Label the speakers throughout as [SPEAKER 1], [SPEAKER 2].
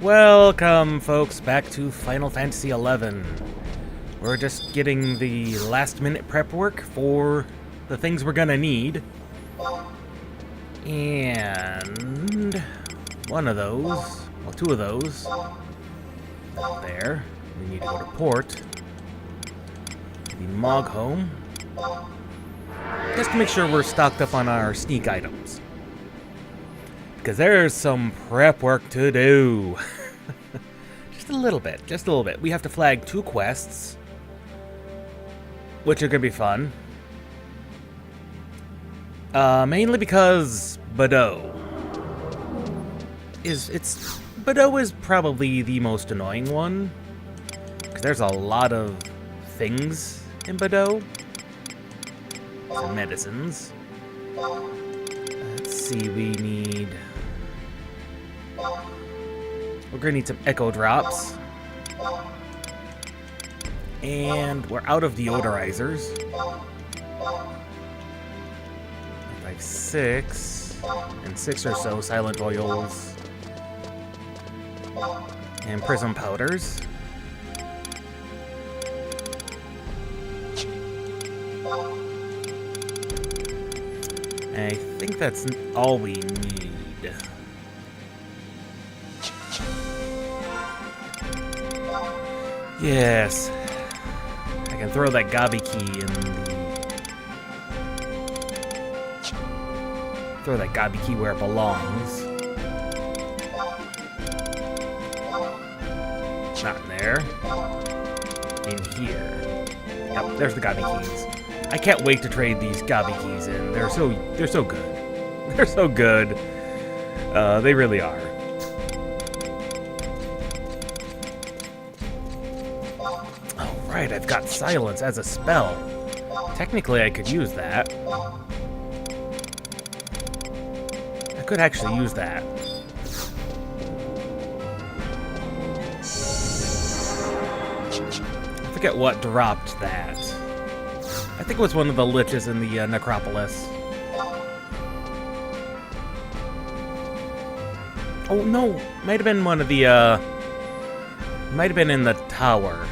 [SPEAKER 1] Welcome, folks, back to Final Fantasy XI. We're just getting the last-minute prep work for the things we're gonna need. And one of those, well, two of those, there. We need to go to port. The Mog home. Just to make sure we're stocked up on our sneak items. Because there's some prep work to do. Just a little bit. We have to flag 2 quests, which are going to be fun. Mainly because Bordeaux is probably the most annoying one. Because there's a lot of things in Bordeaux. Some medicines. Let's see, we're gonna need some echo drops. And we're out of deodorizers. 6 and 6 or so silent oils. And prism powders. I think that's all we need. Yes. I can throw that Gabi key in Throw that Gabi key where it belongs. Not in there. In here. Yep, there's the Gabi keys. I can't wait to trade these Gabi keys in. They're so good. They're so good. They really are. Oh, right, I've got silence as a spell. Technically, I could use that. I could actually use that. I forget what dropped that. I think it was one of the liches in the necropolis. Oh no, might have been one of the might have been in the tower.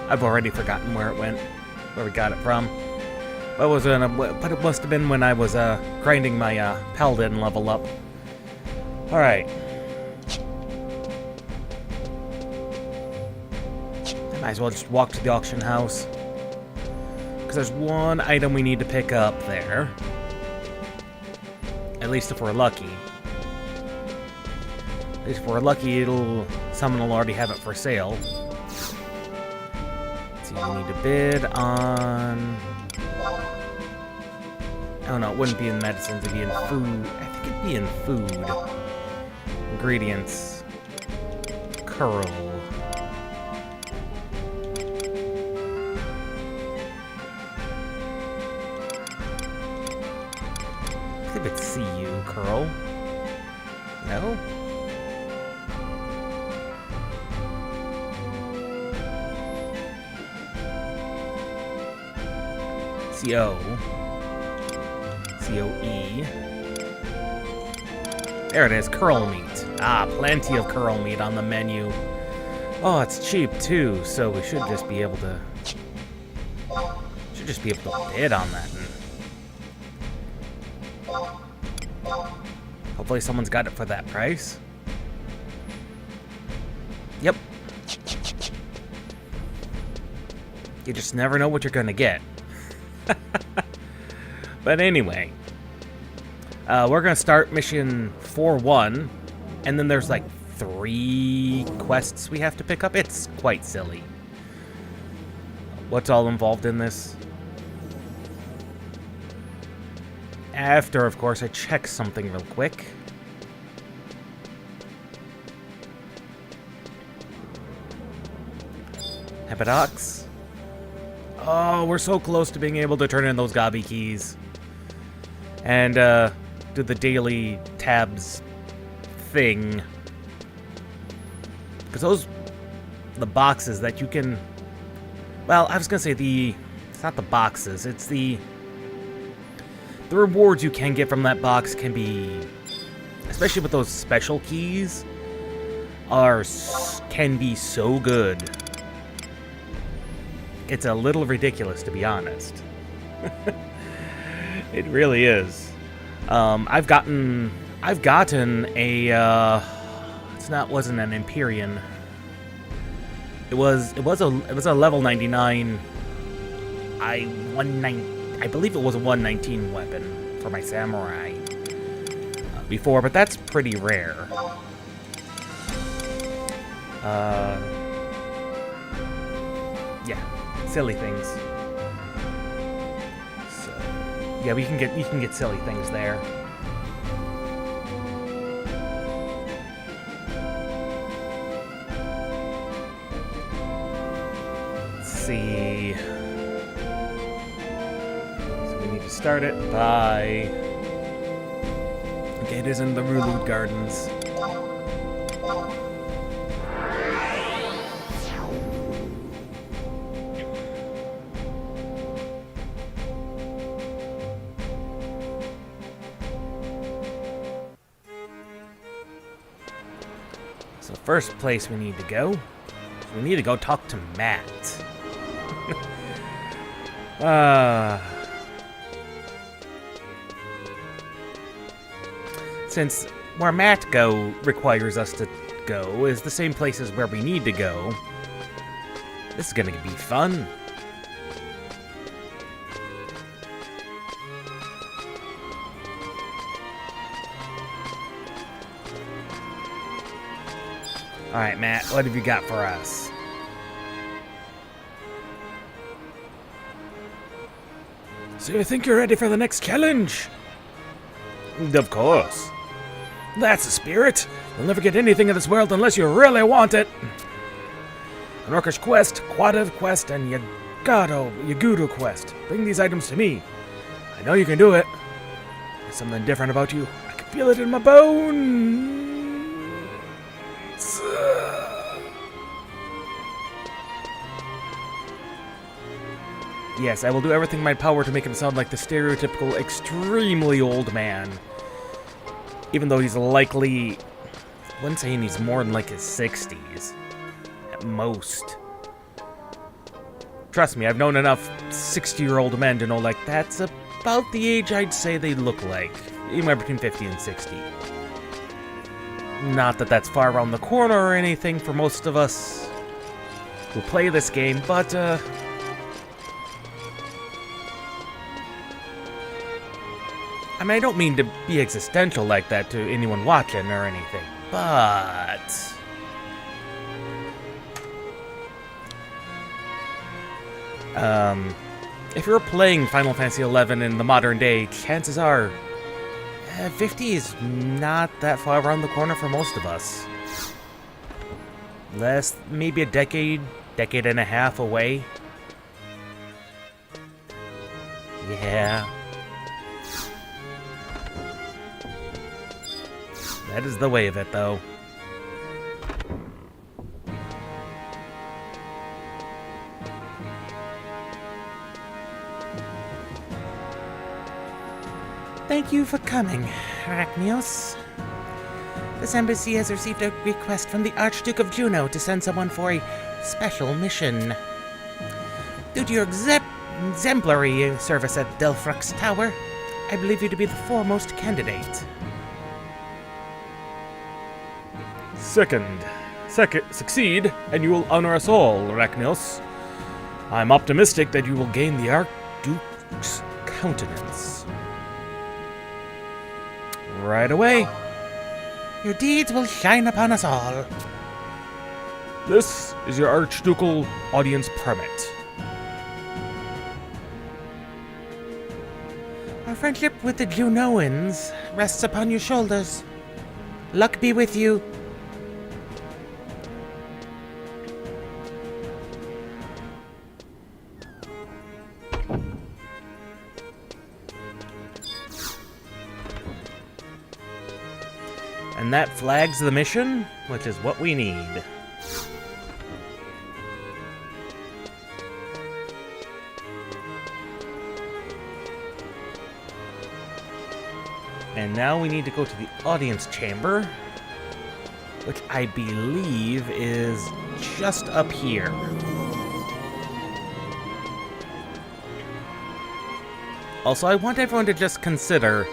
[SPEAKER 1] I've already forgotten where it went, where we got it from. But it must have been when I was grinding my paladin level up. All right. I might as well just walk to the auction house. Because there's one item we need to pick up there. At least if we're lucky. At least if we're lucky, someone will already have it for sale. Let's see, we need to bid on... Oh no, it wouldn't be in medicines, it'd be in food. I think it'd be in food. Ingredients. Curl. I think it's CU, Curl. No? CO. COE. There it is, curl meat. Ah, plenty of curl meat on the menu. Oh, it's cheap too, so we should just be able to... bid on that. Hopefully someone's got it for that price. Yep. You just never know what you're gonna get. But anyway, we're gonna start mission 4-1, and then there's like 3 quests we have to pick up. It's quite silly. What's all involved in this? After, of course, I check something real quick. Hepadox. Oh, we're so close to being able to turn in those Gabi keys. And, do the daily tabs thing. Because the boxes that you can... Well, I was gonna say it's not the boxes, it's the rewards you can get from that box can be, especially with those special keys, can be so good. It's a little ridiculous, to be honest. It really is. I've gotten a wasn't an Empyrean. It was a level 99. I believe it was a 119 weapon for my samurai before, but that's pretty rare. Yeah, silly things. So, yeah, you can get silly things there. Let's see. So we need to start it by. Okay, it is in the Rulud Gardens. So first place we need to go talk to Matt. Since where Matt requires us to go is the same places where we need to go, this is gonna be fun. Alright, Matt, what have you got for us? So you think you're ready for the next challenge? Of course. That's the spirit. You'll never get anything in this world unless you really want it. An Orcish quest, Quadiv quest, and Yagudo quest. Bring these items to me. I know you can do it. There's something different about you. I can feel it in my bones. Yes, I will do everything in my power to make him sound like the stereotypical, extremely old man. Even though he's likely... I wouldn't say he's more than like his 60s. At most. Trust me, I've known enough 60-year-old men to know, like, that's about the age I'd say they look like. Anywhere between 50 and 60. Not that that's far around the corner or anything for most of us who play this game, but, I mean, I don't mean to be existential like that to anyone watching or anything, but... if you're playing Final Fantasy XI in the modern day, chances are 50 is not that far around the corner for most of us. Maybe a decade and a half away. Yeah. That is the way of it, though. Thank you for coming, Arachnios. This embassy has received a request from the Archduke of Juno to send someone for a special mission. Due to your exemplary service at Delphrax Tower, I believe you to be the foremost candidate. Succeed, and you will honor us all, Arachnios. I'm optimistic that you will gain the Archduke's countenance. Right away. Your deeds will shine upon us all. This is your Archducal audience permit. Our friendship with the Junoans rests upon your shoulders. Luck be with you. And that flags the mission, which is what we need. And now we need to go to the audience chamber. which I believe is just up here. Also, I want everyone to just consider,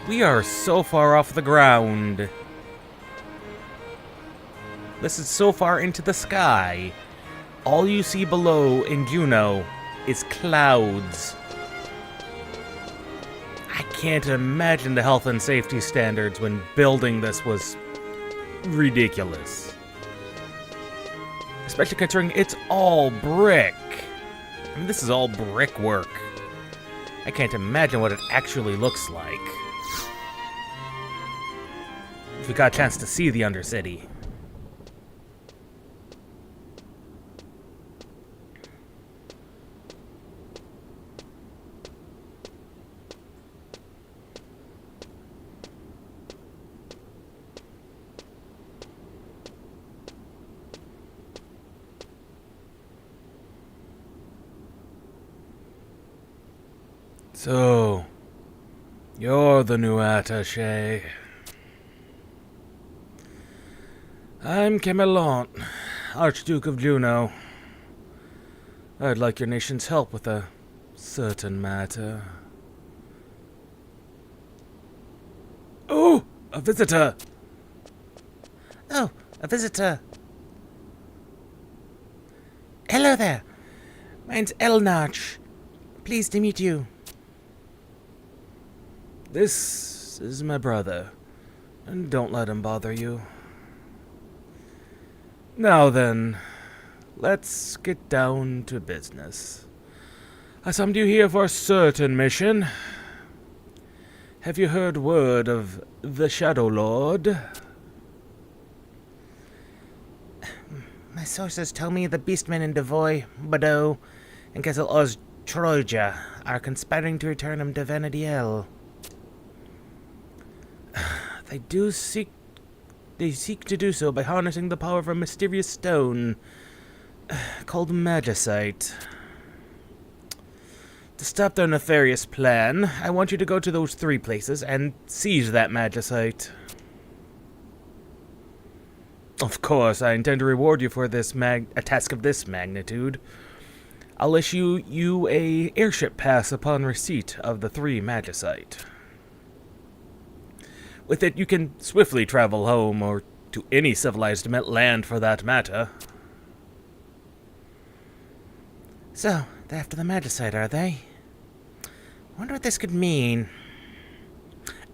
[SPEAKER 1] we are so far off the ground. This is so far into the sky. All you see below in Juneau is clouds. I can't imagine the health and safety standards when building this was ridiculous. Especially considering it's all brick. I mean, this is all brickwork. I can't imagine what it actually looks like. If we got a chance to see the Undercity. So, you're the new attaché. I'm Camelot, Archduke of Juneau. I'd like your nation's help with a certain matter. Oh, a visitor! Oh, a visitor. Hello there. Mine's Elnarch. Pleased to meet you. This is my brother, and don't let him bother you. Now then, let's get down to business. I summoned you here for a certain mission. Have you heard word of the Shadow Lord? My sources tell me the beastmen in Devoy, Bordeaux, and Castle Oz Troja are conspiring to return him to Vanadiel. They seek to do so by harnessing the power of a mysterious stone called Magicite. To stop their nefarious plan, I want you to go to those 3 places and seize that Magicite. Of course, I intend to reward you for this a task of this magnitude. I'll issue you a airship pass upon receipt of the 3 Magicite. With it, you can swiftly travel home, or to any civilized land for that matter. So, they're after the Magicite, are they? Wonder what this could mean.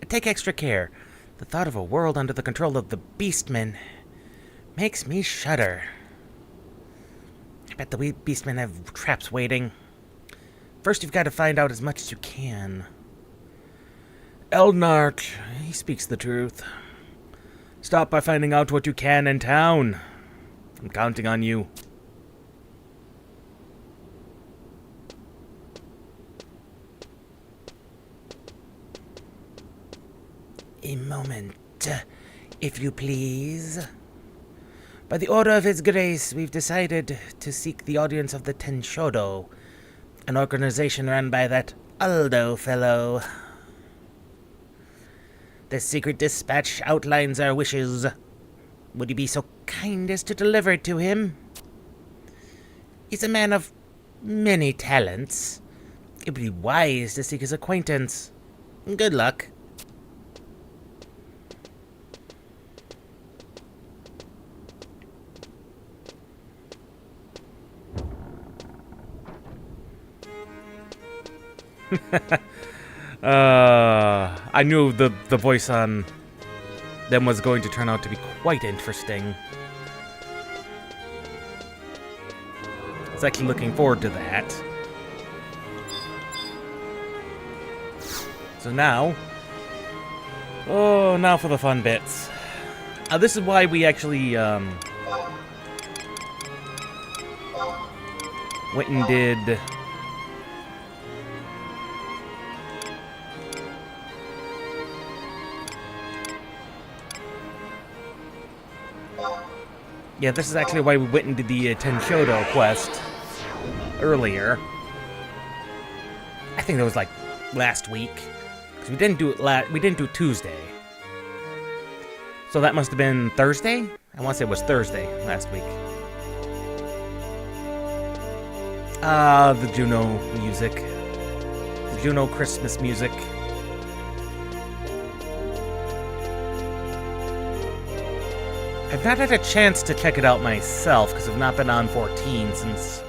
[SPEAKER 1] Take extra care. The thought of a world under the control of the Beastmen makes me shudder. I bet the Beastmen have traps waiting. First, you've got to find out as much as you can. Eldnarch, he speaks the truth. Stop by finding out what you can in town. I'm counting on you. A moment, if you please. By the order of His Grace, we've decided to seek the audience of the Tenshodo, an organization run by that Aldo fellow. The secret dispatch outlines our wishes. Would you be so kind as to deliver it to him? He's a man of many talents. It would be wise to seek his acquaintance. Good luck. I knew the voice on them was going to turn out to be quite interesting. I was actually looking forward to that. So now for the fun bits. This is why we actually went and did yeah, this is actually why we went and did the Tenshodo quest earlier. I think that was like last week, because we didn't do it Tuesday. So that must have been Thursday? I want to say it was Thursday last week. Ah, the Juno music. The Juno Christmas music. I've not had a chance to check it out myself, because I've not been on 14 since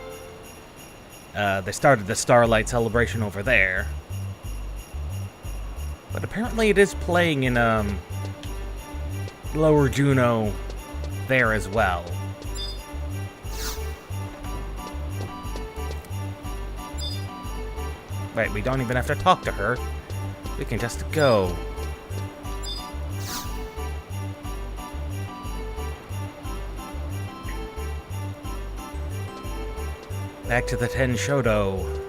[SPEAKER 1] they started the Starlight celebration over there. But apparently it is playing in Lower Juno there as well. Right, we don't even have to talk to her. We can just go. Back to the Ten Shodo.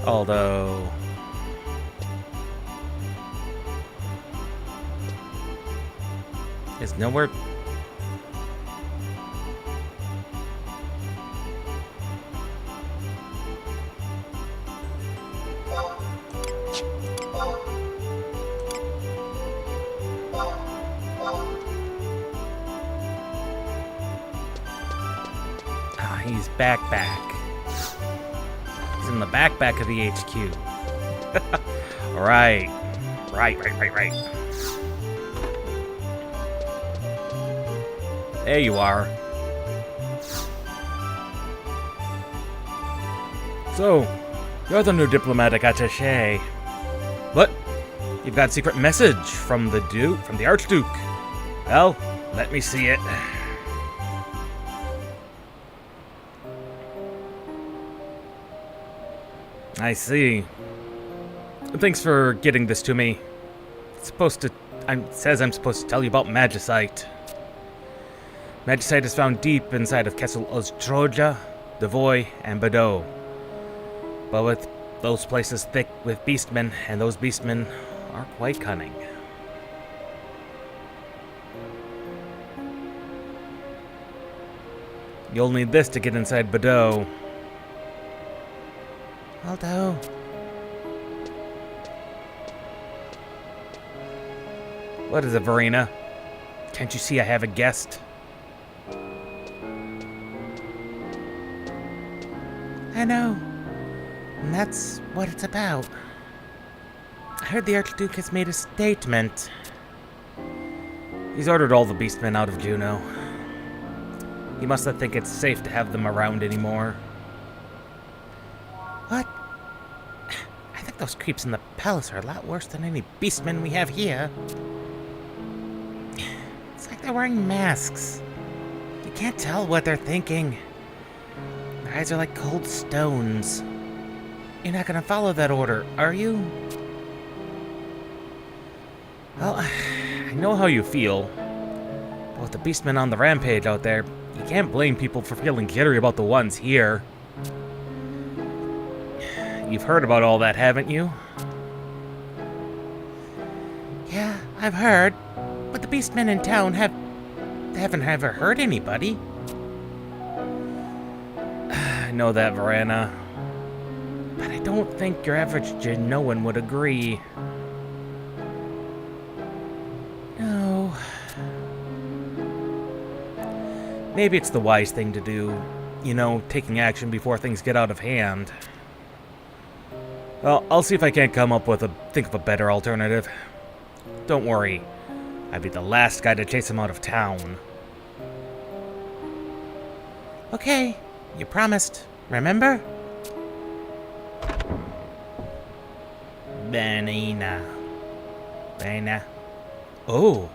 [SPEAKER 1] Although... there's nowhere... Ah, he's back. He's in the back of the HQ. Right. There you are. So, you're the new diplomatic attaché. What? You've got a secret message from the Archduke. Well, let me see it. I see. Thanks for getting this to me. It says I'm supposed to tell you about Magicite. Magicite is found deep inside of Castle Ostroja, Devoy, and Bordeaux. But with those places thick with beastmen, and those beastmen are quite cunning. You'll need this to get inside Bordeaux. Although... what is it, Verena? Can't you see I have a guest? I know. And that's what it's about. I heard the Archduke has made a statement. He's ordered all the beastmen out of Juno. He must not think it's safe to have them around anymore. What? I think those creeps in the palace are a lot worse than any beastmen we have here. It's like they're wearing masks. You can't tell what they're thinking. Their eyes are like cold stones. You're not gonna follow that order, are you? Well, I know how you feel. But with the beastmen on the rampage out there, you can't blame people for feeling jittery about the ones here. You've heard about all that, haven't you? Yeah, I've heard. But the beastmen in town haven't ever hurt anybody. I know that, Verena. But I don't think your average Genoan would agree. No. Maybe it's the wise thing to do. You know, taking action before things get out of hand. Well, I'll see if I can't think of a better alternative. Don't worry. I'd be the last guy to chase him out of town. Okay, you promised, remember? Benina. Oh.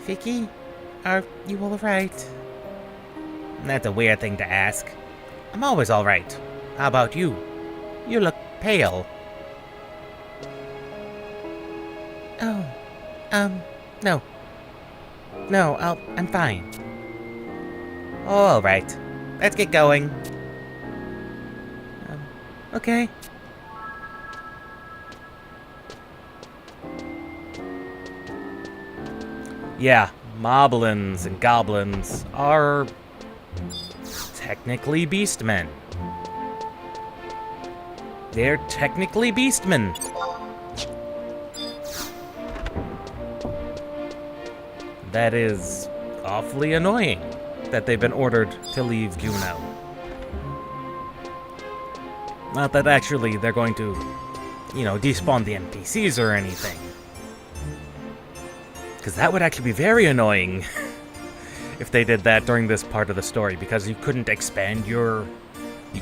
[SPEAKER 1] Vicky, are you alright? That's a weird thing to ask. I'm always alright. How about you? You look pale. Oh, no. No, I'm fine. Oh, alright. Let's get going. Okay. Yeah, moblins and goblins are technically beastmen. They're technically beastmen. That is awfully annoying that they've been ordered to leave Juneau. Not that actually they're going to, despawn the NPCs or anything. Because that would actually be very annoying if they did that during this part of the story, because you couldn't expand you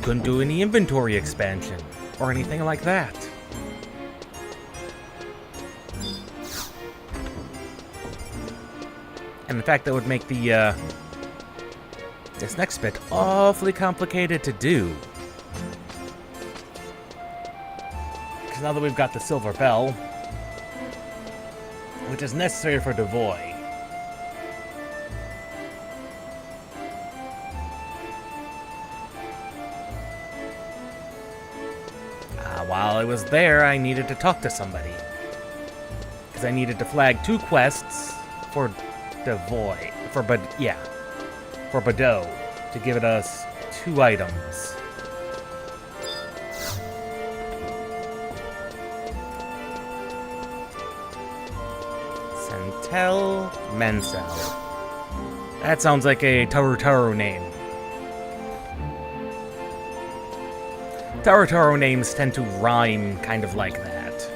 [SPEAKER 1] couldn't do any inventory expansion or anything like that. And in fact, that would make the, this next bit awfully complicated to do. Because now that we've got the silver bell, which is necessary for Devoy, while I was there, I needed to talk to somebody. Because I needed to flag 2 quests for Devoy. For Badeau. To give it us 2 items. Centel Mensel. That sounds like a Taru name. Taru names tend to rhyme kind of like that.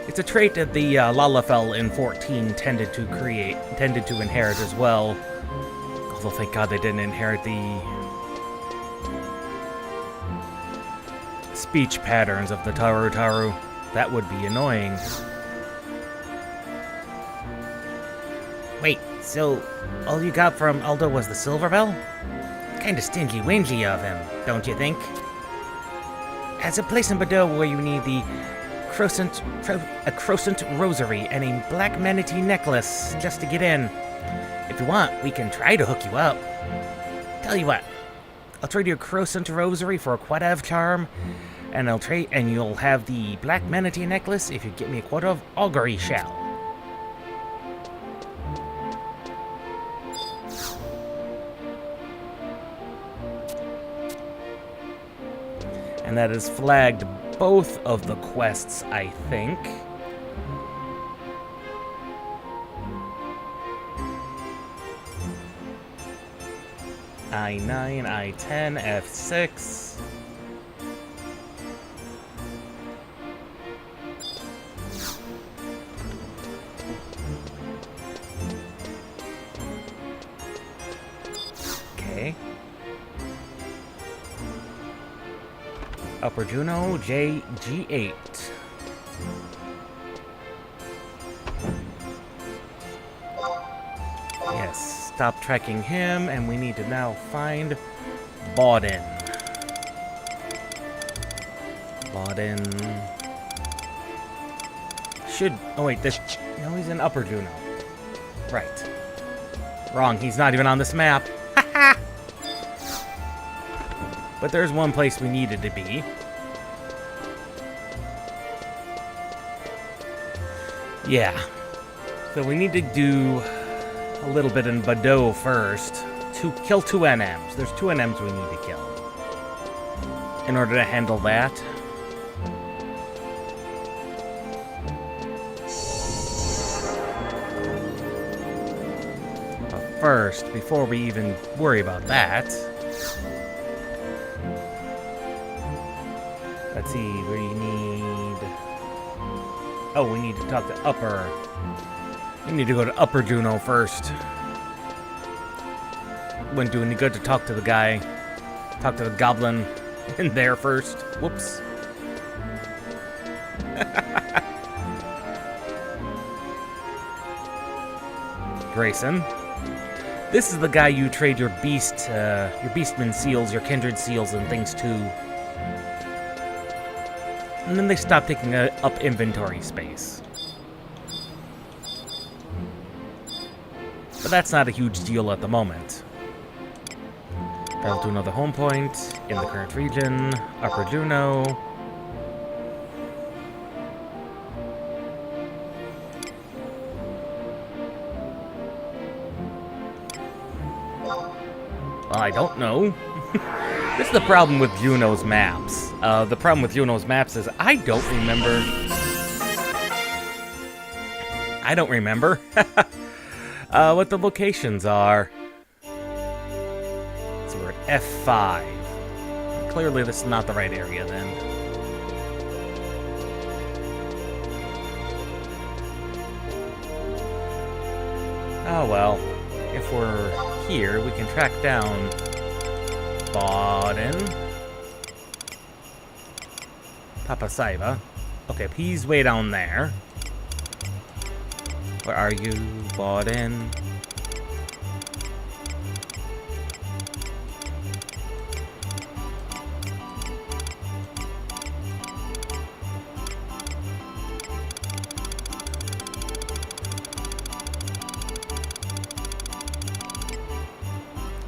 [SPEAKER 1] It's a trait that the Lalafell in 14 tended to inherit as well. Although thank God they didn't inherit the speech patterns of the Taru. That would be annoying. Wait, so all you got from Aldo was the silver bell? Kinda stingy-wingy of him, don't you think? As a place in Bordeaux where you need the Crocent Rosary and a black manatee necklace just to get in. If you want, we can try to hook you up. Tell you what, I'll trade you a Crocent Rosary for a Quadav charm, and you'll have the black manatee necklace if you get me a Quadav augury shell. And that has flagged both of the quests, I think. I-9, I-10, F6. Okay. Upper Juno, G8. Yes, stop tracking him, and we need to now find Bauden. Oh wait, no, he's in Upper Juno. Right. Wrong, he's not even on this map. But there's one place we needed to be. Yeah. So we need to do a little bit in Bordeaux first. To kill 2 NMs. There's 2 NMs we need to kill in order to handle that. But first, before we even worry about that, let's see, we need... Oh, we need to talk to Upper... We need to go to Upper Juno first. Wouldn't do any good to talk to the guy. Talk to the goblin in there first. Whoops. Grayson. This is the guy you trade your beastman seals, your kindred seals, and things to. And then they stop taking up inventory space. But that's not a huge deal at the moment. Travel to another home point in the current region, Upper Juno. Well, I don't know. This is the problem with Juno's maps. The problem with Juno's maps is I don't remember. What the locations are. So we're at F5. Clearly this is not the right area then. Oh well. If we're here, we can track down Baden. Papa Saiba. Okay, he's way down there. Where are you, Baden?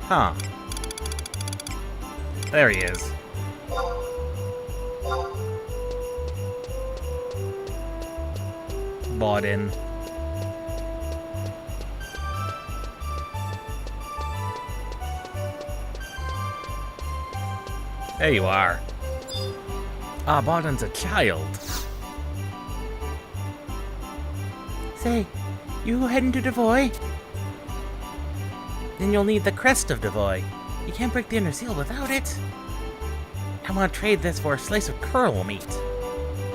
[SPEAKER 1] Huh. There he is. Baden. There you are. Ah, Baden's a child. Say, you heading to Devoy? Then you'll need the crest of Devoy. You can't break the inner seal without it. I want to trade this for a slice of curl meat.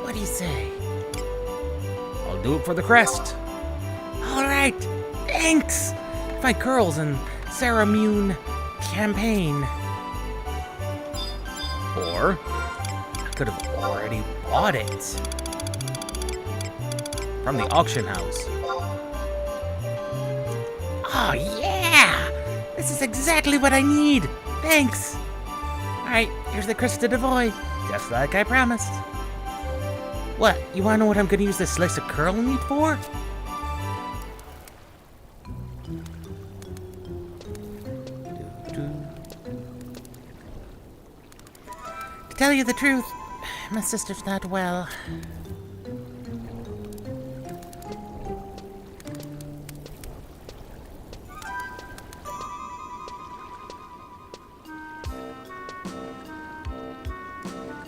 [SPEAKER 1] What do you say? I'll do it for the crest. All right, thanks. My curls and Ceramune campaign. Or I could have already bought it from the auction house. Oh yeah! This is exactly what I need. Thanks. Alright, here's the crest of Devoy, just like I promised. What, you wanna know what I'm gonna use this slice of curl meat for? To tell you the truth, my sister's not well.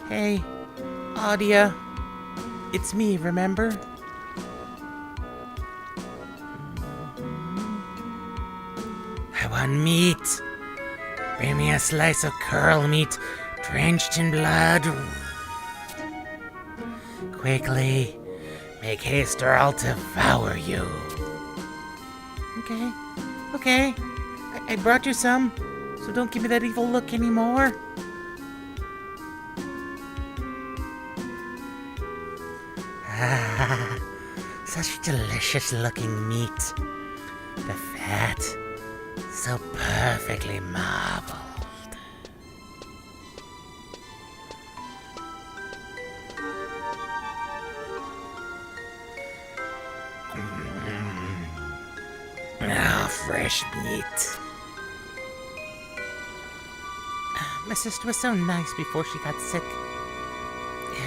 [SPEAKER 1] Hey, Audia. It's me, remember? I want meat. Bring me a slice of curl meat, drenched in blood. Quickly, make haste or I'll devour you. Okay. I brought you some, so don't give me that evil look anymore. Ah, such delicious looking meat. The fat, so perfectly marbled. Ah, fresh meat. My sister was so nice before she got sick.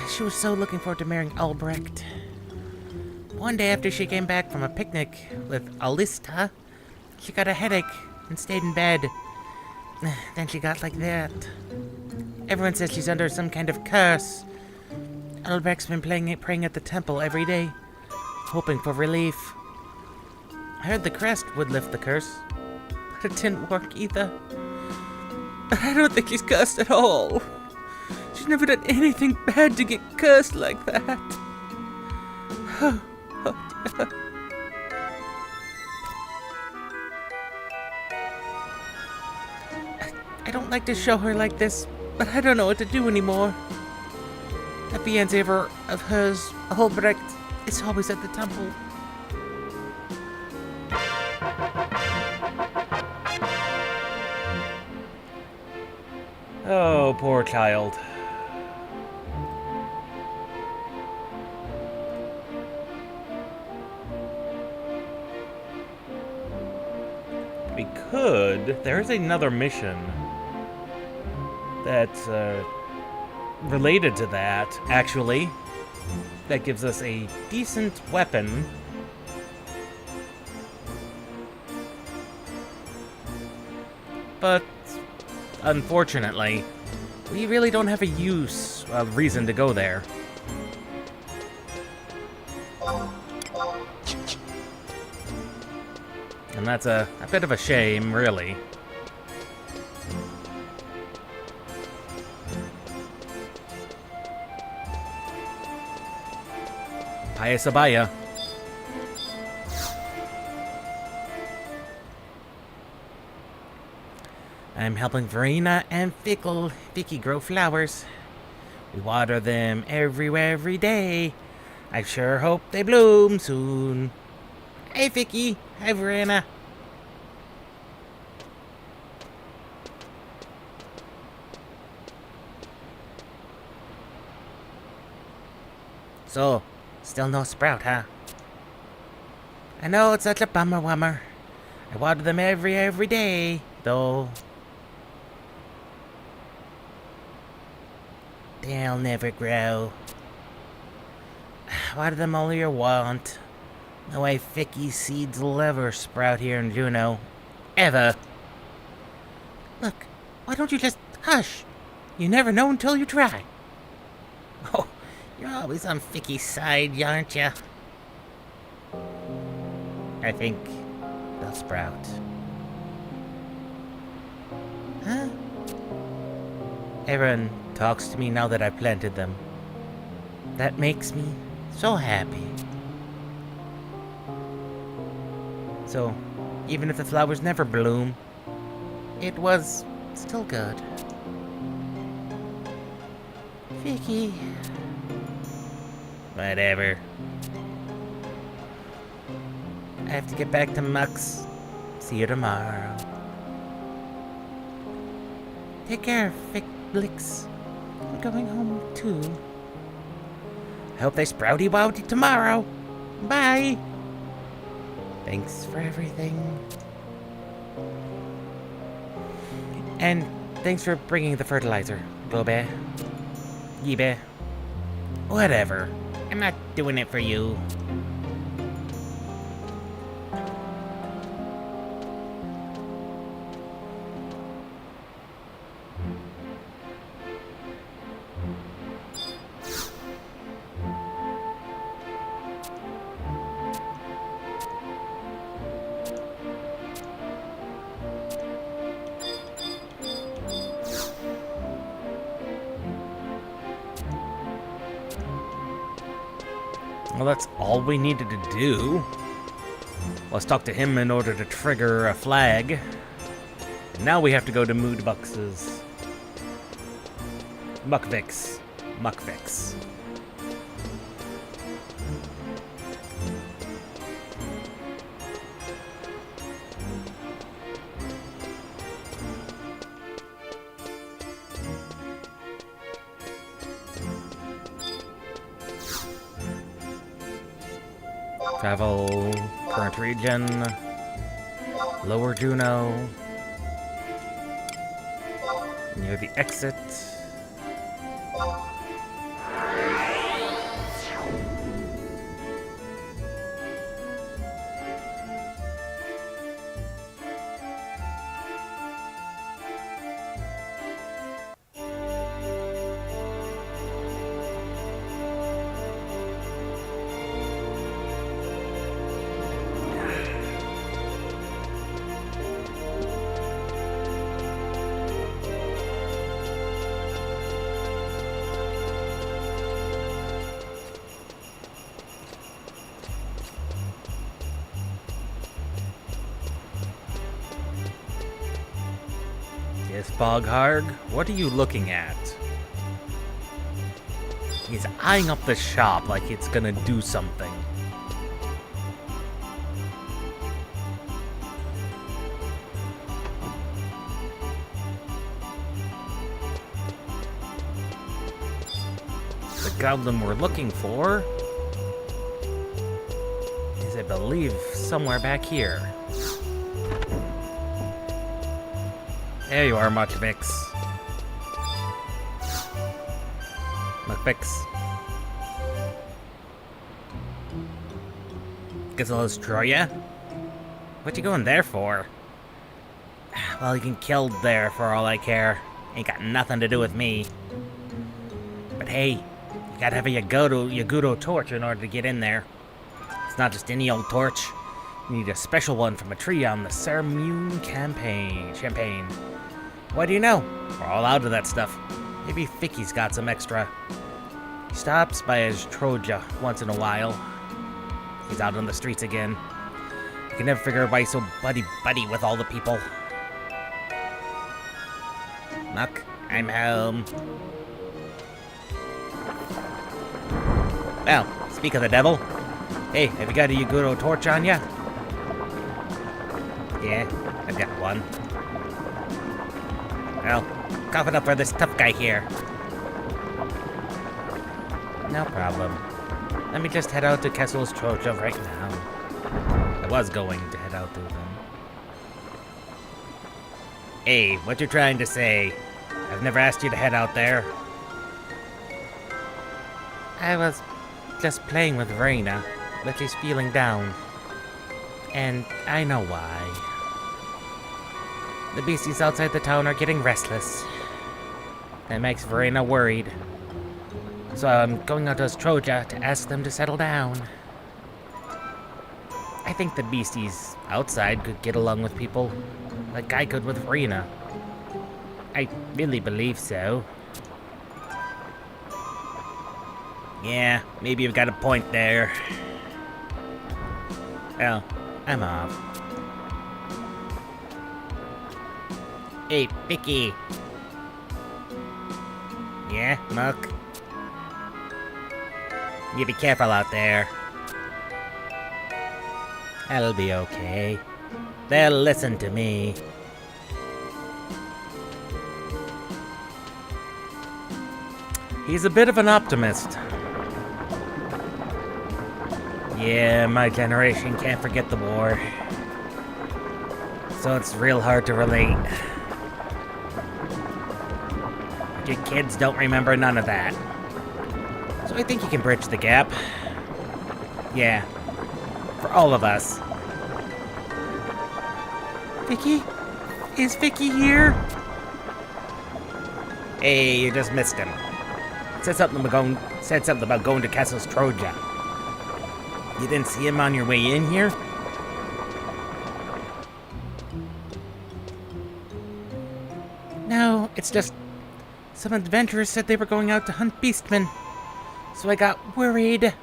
[SPEAKER 1] She was so looking forward to marrying Albrecht. One day after she came back from a picnic with Alista, she got a headache and stayed in bed. Then she got like that. Everyone says she's under some kind of curse. Albrecht's been praying at the temple every day, hoping for relief. I heard the crest would lift the curse, but it didn't work either. I don't think he's cursed at all. She's never done anything bad to get cursed like that. Oh dear. I don't like to show her like this, but I don't know what to do anymore. That fiancé of hers, Albrecht, is always at the temple. Oh, poor child. We could. There's another mission that's related to that, actually. That gives us a decent weapon. But unfortunately, we really don't have a reason to go there. And that's a bit of a shame, really. Paya Sabaya. I'm helping Verena and Vicky grow flowers. We water them every day. I sure hope they bloom soon. Hey Vicky, hi Verena. So, still no sprout, huh? I know it's such a bummer. I water them every day, though. They'll never grow. Water them all you want. No way Vicky's seeds will ever sprout here in Juneau. Ever. Look, why don't you just hush? You never know until you try. Oh, you're always on Vicky's side, aren't you? I think they'll sprout. Huh? Everyone talks to me now that I planted them. That makes me so happy. So, even if the flowers never bloom, it was still good. Vicky. Whatever. I have to get back to Mux. See you tomorrow. Take care, Vic Blix. I'm going home too. I hope they sprouty wouty tomorrow. Bye. Thanks for everything. And thanks for bringing the fertilizer, Gobe. Yibe. Whatever. I'm not doing it for you. Well, that's all we needed to do. Let's talk to him in order to trigger a flag. And now we have to go to Moodbucks's Muckvix. Travel, current region, Lower Juneau, near the exit. Yes, Bogharg, what are you looking at? He's eyeing up the shop like it's gonna do something. The goblin we're looking for is, I believe, somewhere back here. There you are, Muckvix. Guess I'll destroy ya? What you going there for? Well, you can kill there for all I care. Ain't got nothing to do with me. But hey, you gotta have a Yagudo torch in order to get in there. It's not just any old torch. You need a special one from a tree on the Champagne. What do you know? We're all out of that stuff. Maybe Ficky's got some extra. He stops by his Troja once in a while. He's out on the streets again. I can never figure out why he's so buddy-buddy with all the people. Muck, I'm home. Well, speak of the devil. Hey, have you got a Yagudo torch on ya? Yeah, I've got one. Well, cough it up for this tough guy here. No problem. Let me just head out to Kessel's Troja right now. I was going to head out to them. Hey, what you trying to say? I've never asked you to head out there. I was just playing with Verena, but she's feeling down. And I know why. The beasties outside the town are getting restless. That makes Verena worried. So I'm going out to Troja to ask them to settle down. I think the beasties outside could get along with people like I could with Verena. I really believe so. Yeah, maybe you've got a point there. Well, I'm off. Hey, Vicky. Yeah, Muck? You be careful out there. I'll be okay. They'll listen to me. He's a bit of an optimist. Yeah, my generation can't forget the war. So it's real hard to relate. Your kids don't remember none of that. So I think you can bridge the gap. Yeah. For all of us. Vicky? Is Vicky here? Hey, you just missed him. Said something about going to Castle's Troja. You didn't see him on your way in here? No, it's just some adventurers said they were going out to hunt beastmen. So I got worried.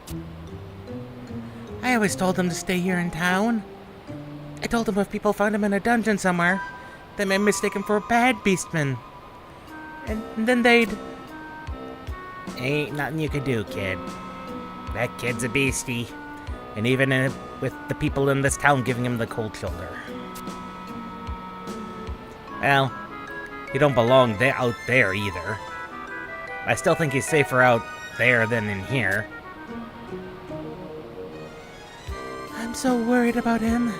[SPEAKER 1] I always told them to stay here in town. I told them if people found him in a dungeon somewhere, they might mistake him for a bad beastman. And then they'd... Ain't nothing you could do, kid. That kid's a beastie. And even with the people in this town giving him the cold shoulder. Well, he don't belong out there either. I still think he's safer out there than in here. I'm so worried about him.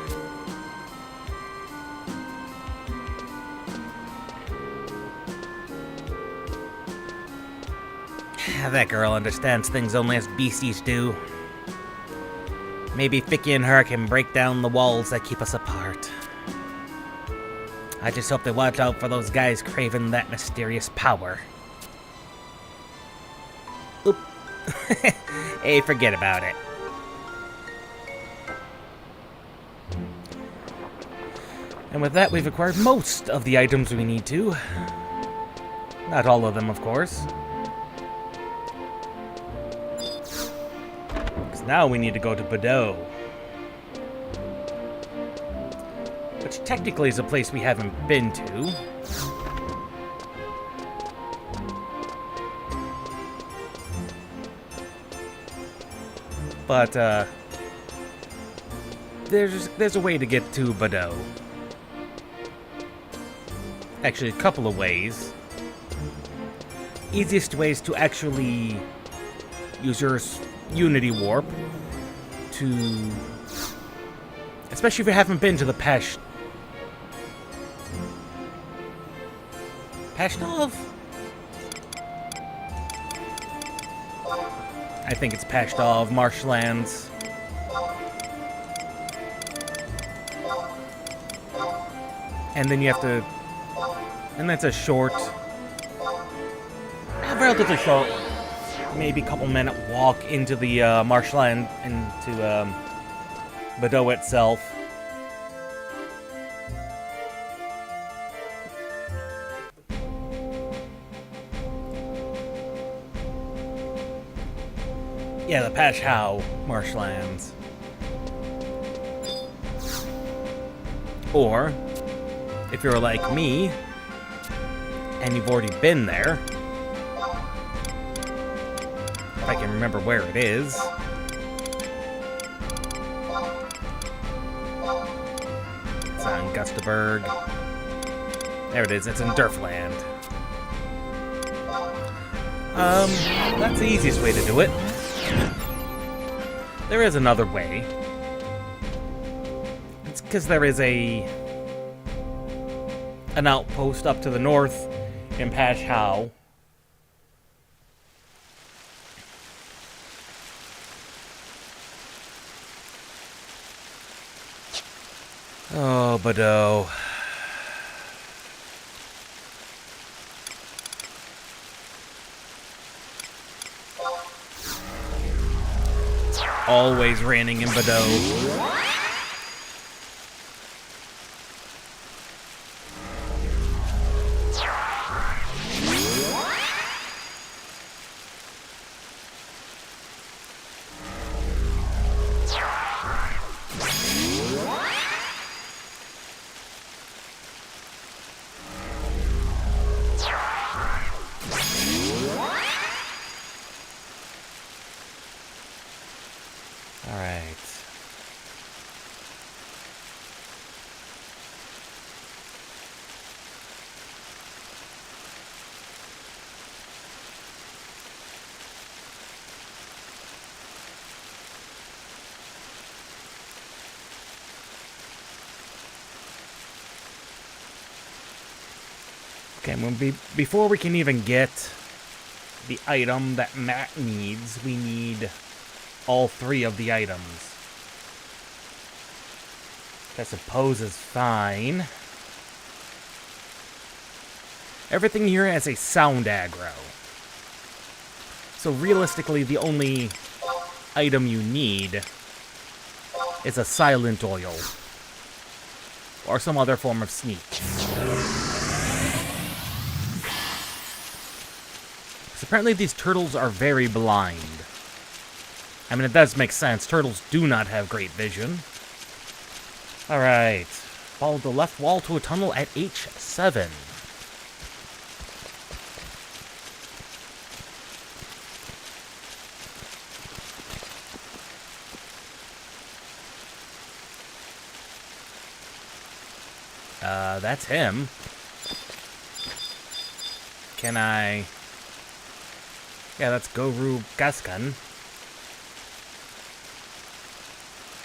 [SPEAKER 1] That girl understands things only as beasties do. Maybe Vicky and her can break down the walls that keep us apart. I just hope they watch out for those guys craving that mysterious power. Oop. Hey, forget about it. And with that, we've acquired most of the items we need to. Not all of them, of course. Because now we need to go to Bordeaux. Which technically is a place we haven't been to. But, there's a way to get to Bordeaux. Actually, a couple of ways. Easiest way is to actually use your Unity Warp to... Especially if you haven't been to the Pashtov? I think it's Pashtov marshlands. And then you have to... And that's a short... relatively short, maybe couple minute walk into the marshland, into Bordeaux itself. Yeah, the Pashhow marshlands. Or, if you're like me, and you've already been there, if I can remember where it is. It's on Gustaberg. There it is, it's in Durfland. That's the easiest way to do it. There is another way. It's because there is an outpost up to the north in Pashhow. Oh, Bordeaux. Always raining in Bordeaux. Okay, well, before we can even get the item that Matt needs, we need all three of the items. Which I suppose is fine. Everything here has a sound aggro. So realistically, the only item you need is a silent oil. Or some other form of sneak. Apparently these turtles are very blind. I mean, it does make sense. Turtles do not have great vision. Alright. Follow the left wall to a tunnel at H7. That's him. Can I... Yeah, that's Goru Gaskan.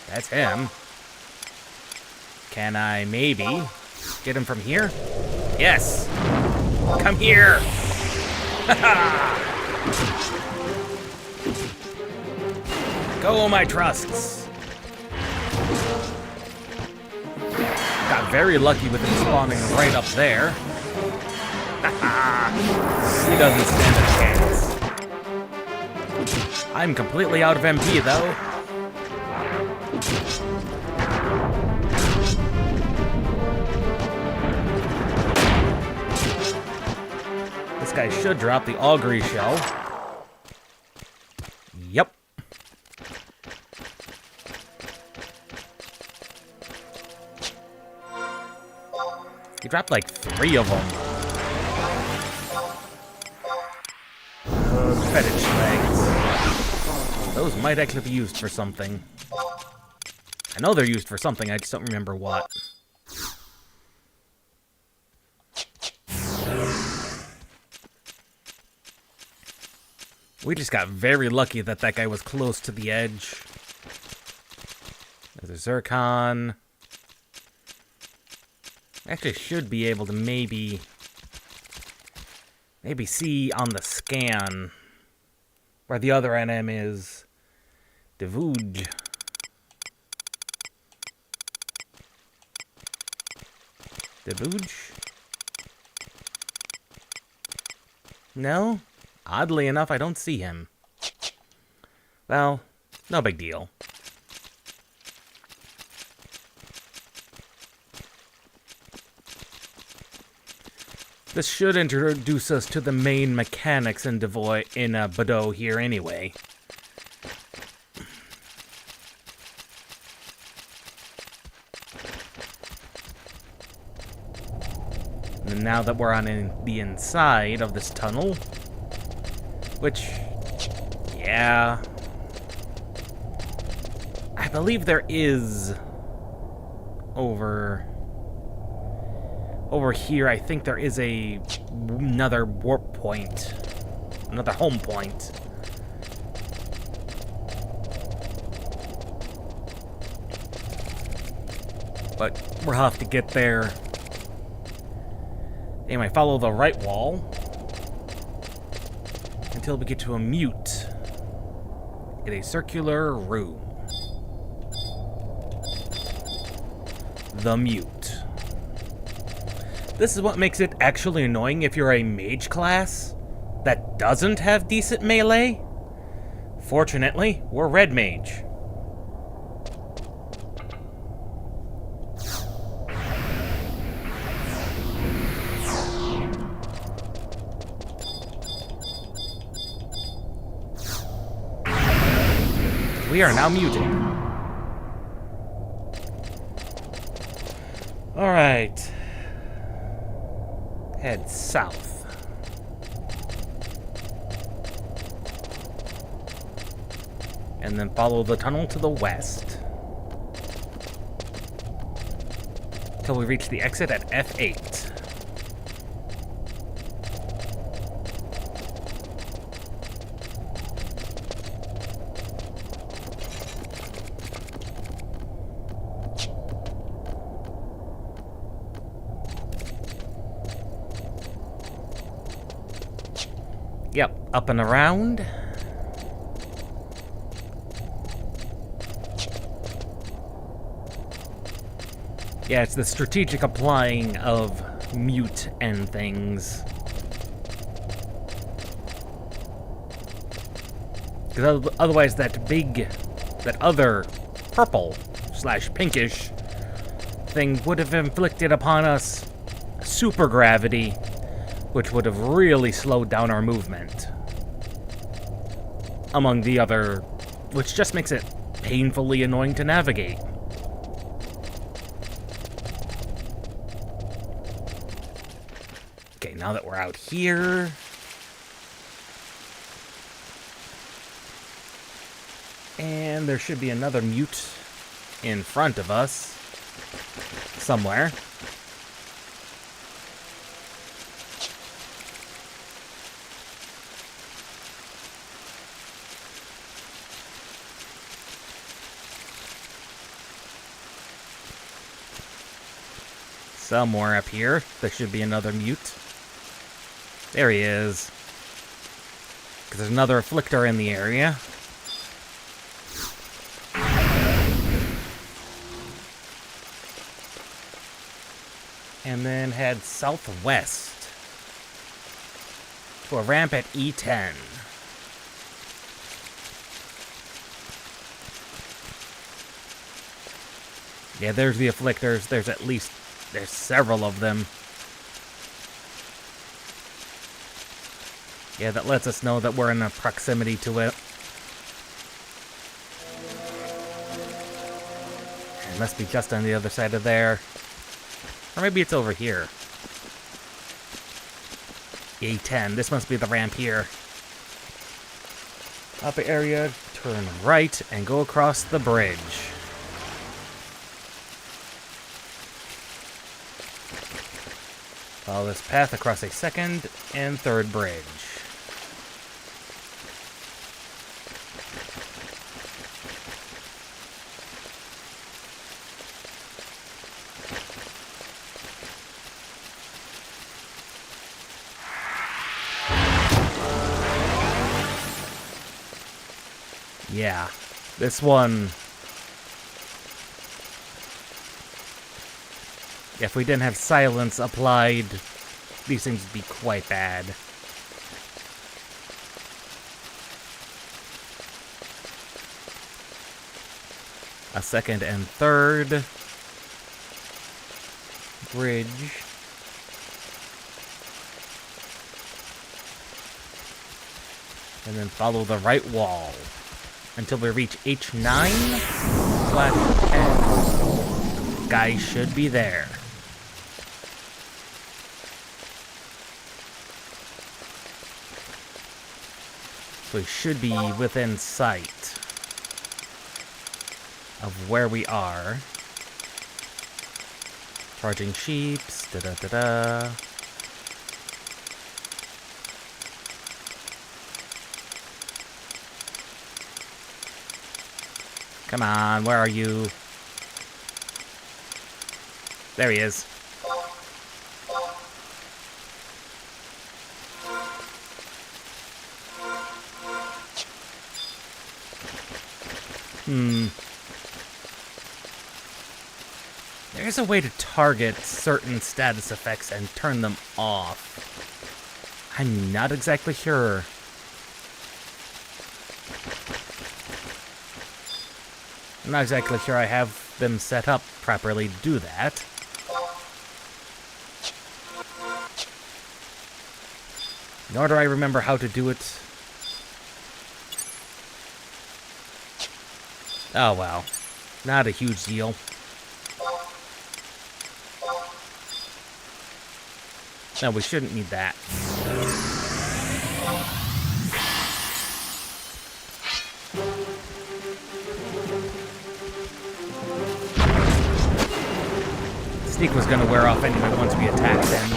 [SPEAKER 1] That's him. Can I maybe get him from here? Yes! Come here! Go, my trusts! Got very lucky with him spawning right up there. He doesn't stand a chance. I'm completely out of MP, though. This guy should drop the augury shell. Yep. He dropped like 3 of them. Fetish legs. Those might actually be used for something. I know they're used for something, I just don't remember what. We just got very lucky that that guy was close to the edge. There's a Zircon. Actually should be able to maybe see on the scan where the other NM is. Debooge? No? Oddly enough, I don't see him. Well, no big deal. This should introduce us to the main mechanics in Bordeaux here anyway. And now that we're on the inside of this tunnel, which, yeah, I believe there is over here. I think there is another warp point, another home point. But we'll have to get there. Anyway, follow the right wall until we get to a mute in a circular room. The mute. This is what makes it actually annoying if you're a mage class that doesn't have decent melee. Fortunately, we're red mage. We are now muted. Alright. Head south. And then follow the tunnel to the west. Till we reach the exit at F8. Yep, up and around. Yeah, it's the strategic applying of mute and things. Because otherwise that other purple/pinkish thing would have inflicted upon us super gravity, which would have really slowed down our movement. Among the other, which just makes it painfully annoying to navigate. Okay, now that we're out here, and there should be another mute in front of us somewhere. Somewhere up here, there should be another mute. There he is. Because there's another afflictor in the area. And then head southwest to a ramp at E10. Yeah, there's the afflictors. There's several of them. Yeah, that lets us know that we're in a proximity to it. It must be just on the other side of there. Or maybe it's over here. A10. This must be the ramp here. Upper area, turn right, and go across the bridge. Follow this path across a second and third bridge. Yeah, this one If we didn't have silence applied, these things would be quite bad. A second and third bridge. And then follow the right wall until we reach H9/10. Guys should be there. So we should be within sight of where we are. Charging sheeps, da-da-da-da. Come on, where are you? There he is. There's a way to target certain status effects and turn them off. I'm not exactly sure. I'm not exactly sure I have them set up properly to do that. Nor do I remember how to do it. Oh well. Not a huge deal. No, we shouldn't need that. Sneak was gonna wear off anyway once we attacked them.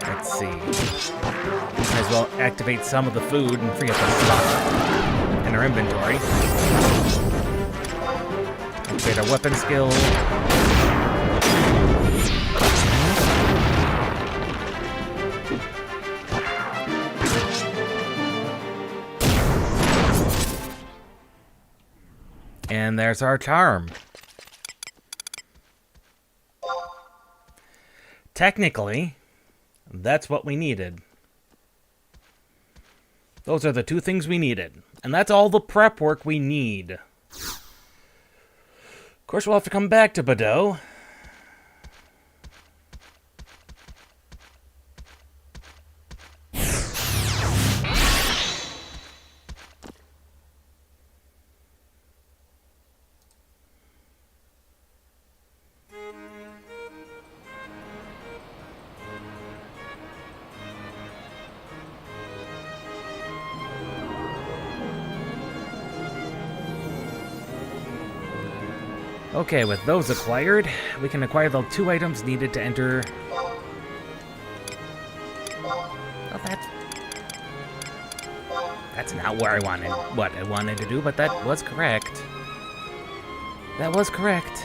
[SPEAKER 1] Let's see. Might as well activate some of the food and free up the slot in our inventory. Activate our weapon skill. And there's our charm. Technically, that's what we needed. Those are the two things we needed. And that's all the prep work we need. Of course, we'll have to come back to Bordeaux. Okay, with those acquired, we can acquire the 2 items needed to enter... Well, that's not where I wanted, what I wanted to do, but that was correct. That was correct.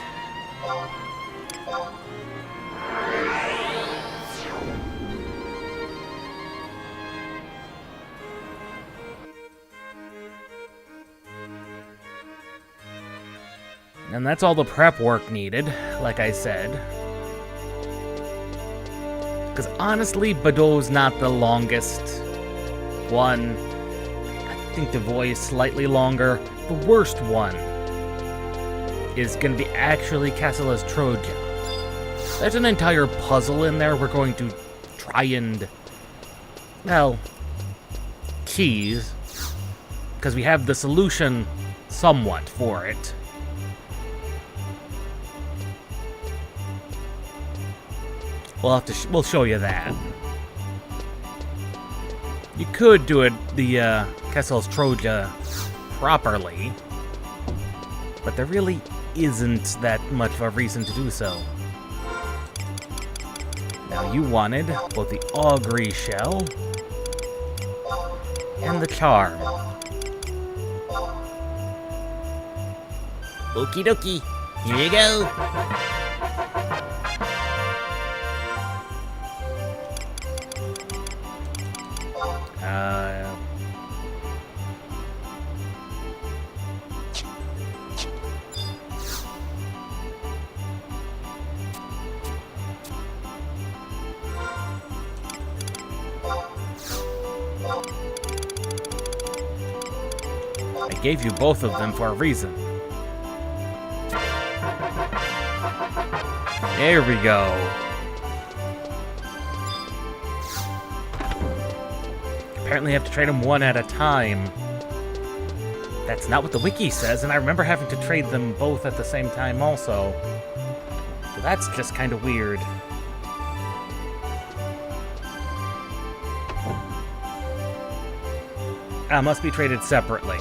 [SPEAKER 1] And that's all the prep work needed, like I said. Because honestly, Bordeaux's not the longest one. I think the voice is slightly longer. The worst one is going to be actually Castle Troja. There's an entire puzzle in there we're going to try and, well, keys. Because we have the solution somewhat for it. We'll show you that. You could do it the Castle Troja properly, but there really isn't that much of a reason to do so. Now you wanted both the augury shell and the charm. Okie dokie, here you go. gave you both of them for a reason. There we go. Apparently I have to trade them one at a time. That's not what the wiki says, and I remember having to trade them both at the same time also. So that's just kind of weird. Must be traded separately.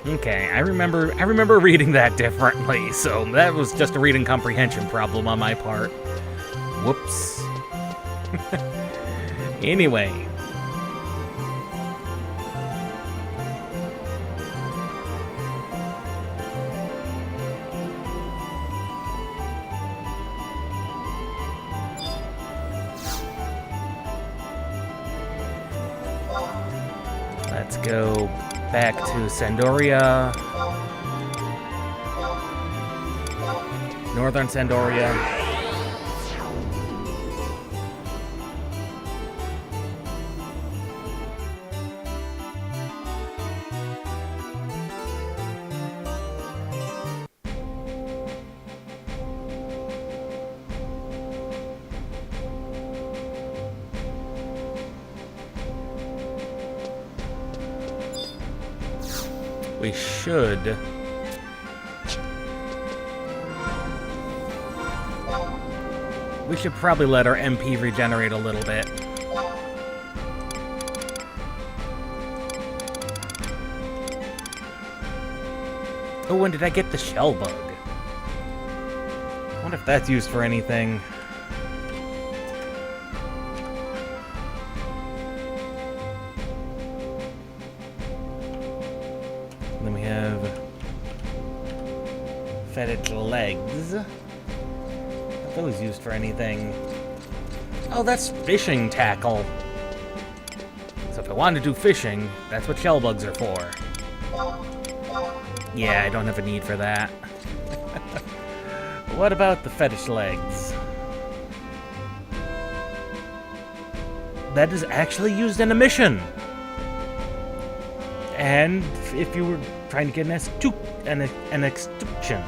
[SPEAKER 1] Okay, I remember reading that differently, so that was just a reading comprehension problem on my part. Whoops. Anyway. Let's go back to Sandoria. Northern Sandoria. We should. We should probably let our MP regenerate a little bit. Oh, when did I get the shell bug? I wonder if that's used for anything. And then we have fetid legs. Are those used for anything? Oh, that's fishing tackle. So if I want to do fishing, that's what shell bugs are for. Yeah, I don't have a need for that. What about the fetish legs? That is actually used in a mission. And if you were trying to get an extinction.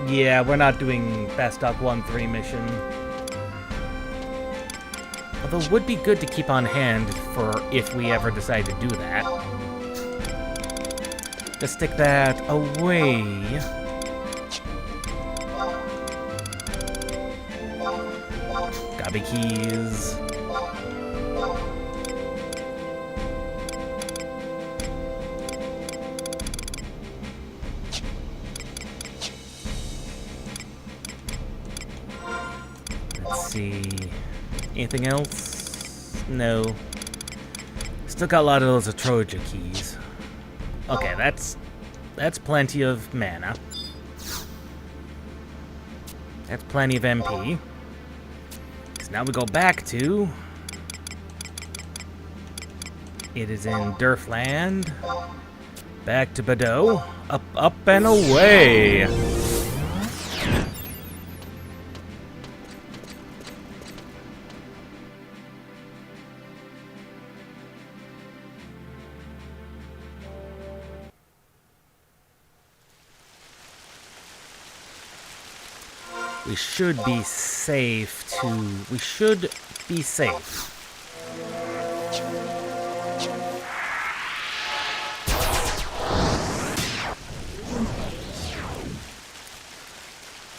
[SPEAKER 1] Yeah, we're not doing Bastock 1-3 mission. Although it would be good to keep on hand for if we ever decide to do that. Let's stick that away. Gobby keys. Let's see. Anything else? No. Still got a lot of those Atroja keys. Okay, that's plenty of mana. That's plenty of MP. So now we go back to... It is in Durfland. Back to Bordeaux. Up, up, and away! We should be safe to... We should be safe.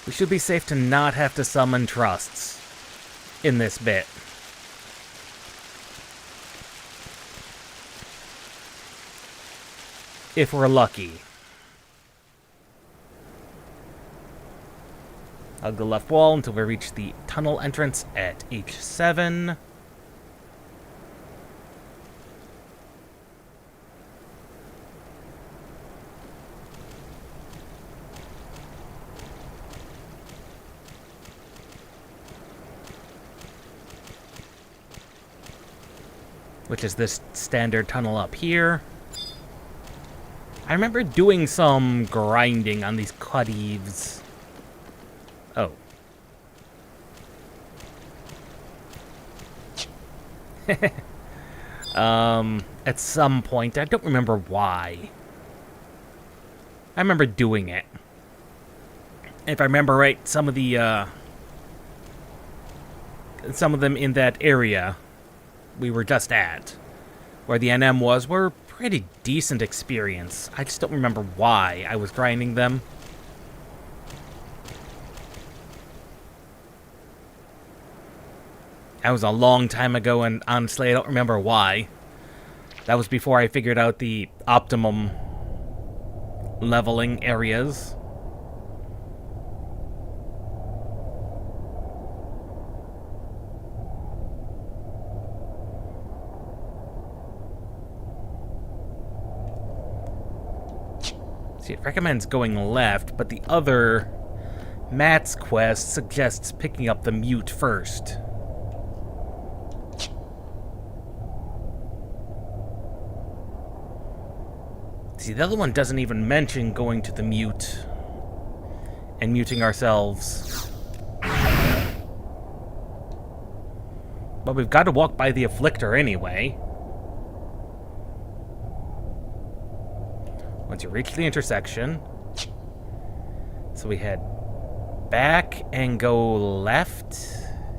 [SPEAKER 1] We should be safe to not have to summon trusts in this bit. If we're lucky. Hug the left wall until we reach the tunnel entrance at H7. Which is this standard tunnel up here. I remember doing some grinding on these XIVs. Oh. At some point, I don't remember why. I remember doing it. If I remember right, some of them in that area we were just at, where the NM was, were pretty decent experience. I just don't remember why I was grinding them. That was a long time ago, and honestly, I don't remember why. That was before I figured out the optimum leveling areas. See, it recommends going left, but the other Matt's quest suggests picking up the mute first. See, the other one doesn't even mention going to the mute and muting ourselves. But we've got to walk by the Afflictor anyway. Once you reach the intersection. So we head back and go left.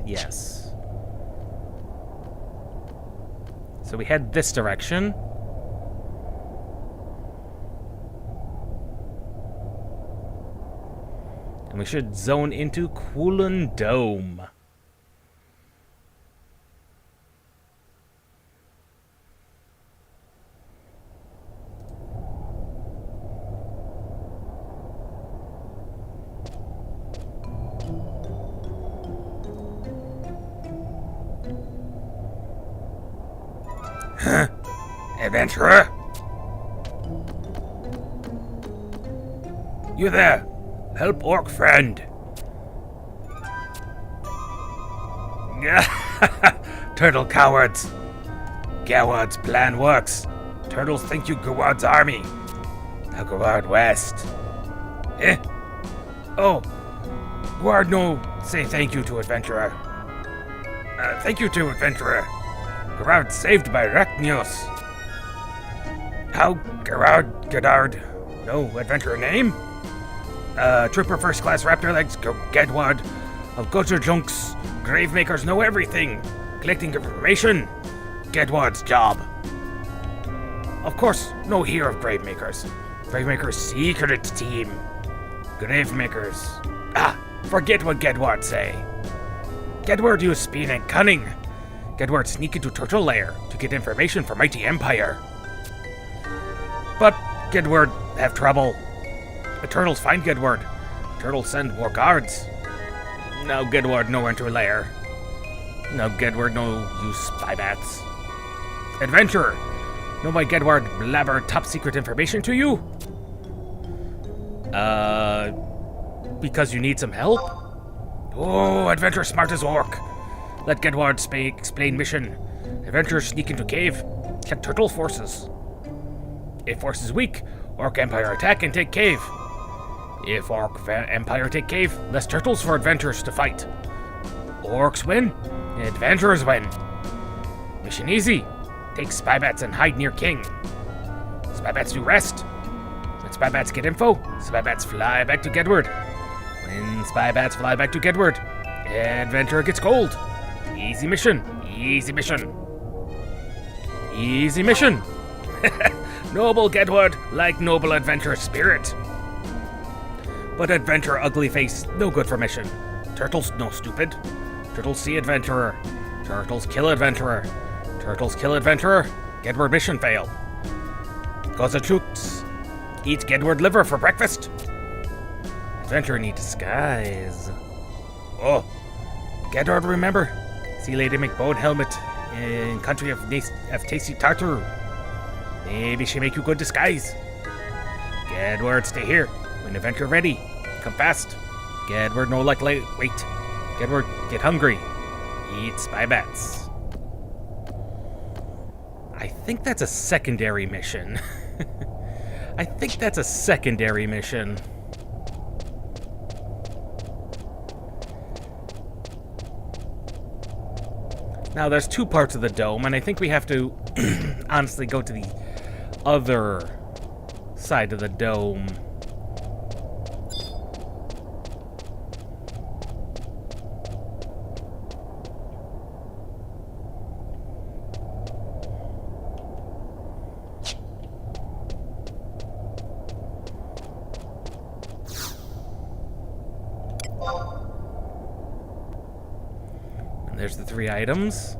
[SPEAKER 1] Yes. So we head this direction. And we should zone into Kulin Dome. Huh? Adventurer? You there? Help orc friend. Turtle cowards. Goward's plan works. Turtles think you Goward's army. Now Goward west. Eh? Oh. Goward no say thank you to adventurer. Thank you to adventurer. Goward saved by Rachnios. How Goward no adventurer name? Trooper First Class Raptor Legs Gedward of Gutter Junks. Gravemakers know everything. Collecting information. Gedward's job. Of course, no hear of Gravemakers. Gravemakers secret team. Gravemakers. Forget what Gedward say. Gedward use speed and cunning. Gedward sneak into Turtle Lair to get information for Mighty Empire. But Gedward have trouble. The turtles find Gedward. Turtles send more guards. Now Gedward no enter lair. Now Gedward no use spy bats. Adventurer, know my Gedward blabber top secret information to you? Because you need some help? Oh, adventurer smart as orc. Let Gedward explain mission. Adventurer sneak into cave. Check turtle forces. If force is weak, orc empire attack and take cave. If Orc Empire take cave, less turtles for adventurers to fight. Orcs win, adventurers win. Mission easy. Take spy bats and hide near king. Spy bats do rest. When spy bats get info, spy bats fly back to Gedward. When spy bats fly back to Gedward, adventurer gets gold. Easy mission. Easy mission. Easy mission. Noble Gedward, like noble adventurer spirit. But adventurer ugly face, no good for mission. Turtles no stupid. Turtles see adventurer. Turtles kill adventurer. Turtles kill adventurer. Gedward mission fail. Cause of chooks. Eat Gedward liver for breakfast. Adventurer need disguise. Oh, Gedward remember? See Lady McBone helmet in country of tasty tartar. Maybe she make you good disguise. Gedward stay here. When adventure ready, come fast. Gedward no like wait. Gedward get hungry. Eat spy bats. I think that's a secondary mission. I think that's a secondary mission. Now, there's two parts of the dome, and I think we have to honestly go to the other side of the dome. And there's the 3 items.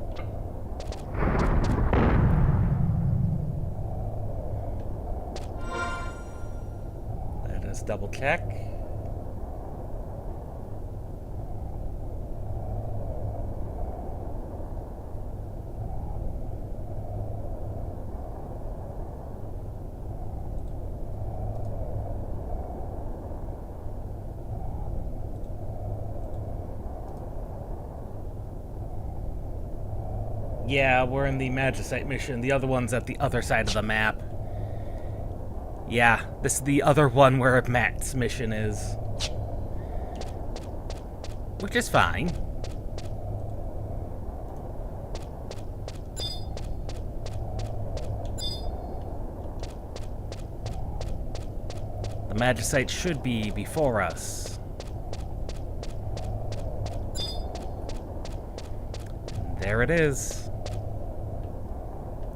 [SPEAKER 1] Let us double check. Yeah, we're in the Magicite mission. The other one's at the other side of the map. Yeah, this is the other one where Matt's mission is. Which is fine. The Magicite should be before us. And there it is.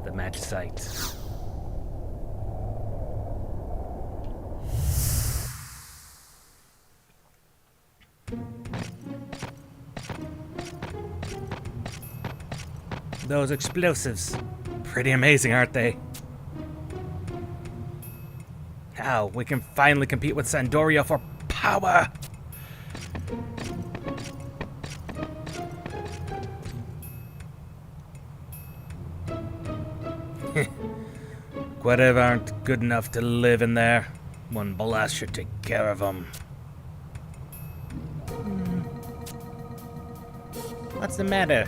[SPEAKER 1] The Magicite. Those explosives. Pretty amazing, aren't they? Now, we can finally compete with Sandoria for power! XIV aren't good enough to live in there. One blast should take care of them. What's the matter?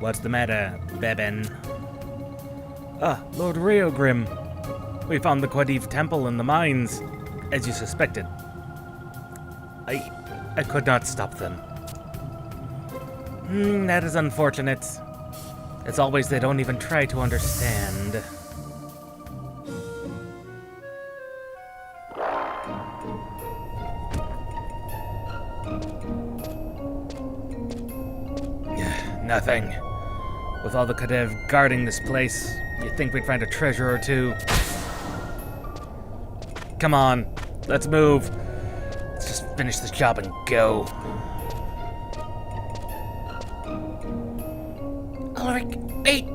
[SPEAKER 1] What's the matter, Beben? Ah, Lord Reogrim. We found the XIV temple in the mines, as you suspected. I could not stop them. That is unfortunate. It's always they don't even try to understand. Nothing. With all the XIV guarding this place, you'd think we'd find a treasure or two. Come on, let's move. Let's just finish this job and go. Ulrich, wait!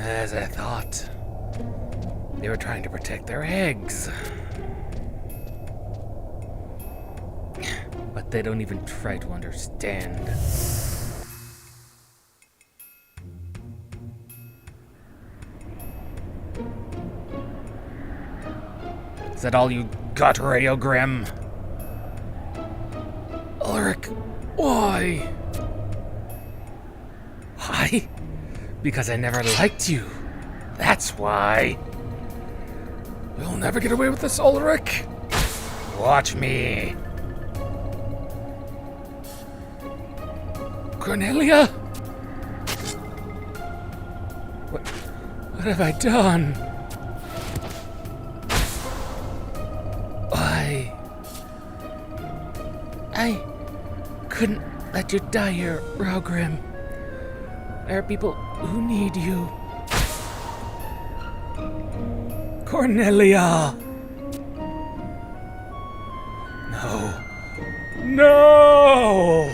[SPEAKER 1] As I thought, they were trying to protect their eggs. But they don't even try to understand. Is that all you got, Reogrim? Ulrich, why? Why? Because I never liked you. That's why. You'll never get away with this, Ulrich. Watch me. Cornelia? What have I done? I couldn't let you die here, Reogrim. There are people who need you. Cornelia! No. No!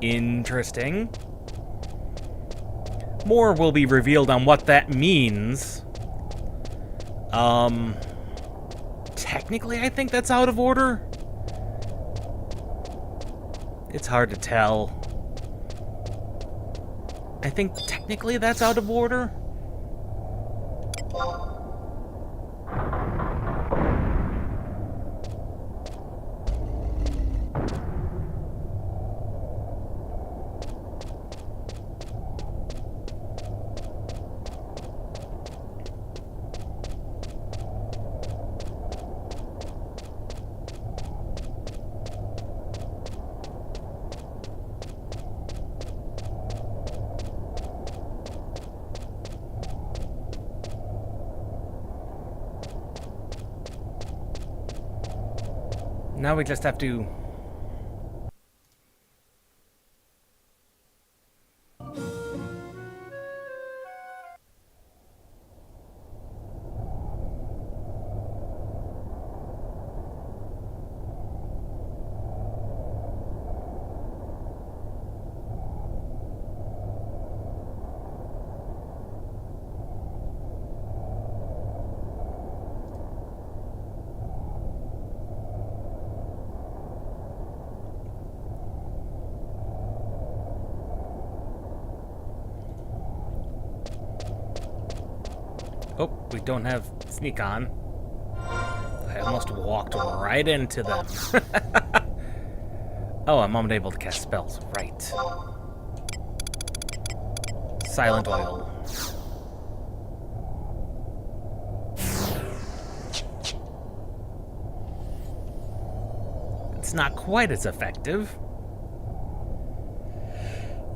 [SPEAKER 1] Interesting. More will be revealed on what that means. Technically, I think that's out of order. It's hard to tell. I think technically that's out of order. Now we just have to... Oh, we don't have sneak on. I almost walked right into them. Oh, I'm unable to cast spells. Right. Silent oil. It's not quite as effective.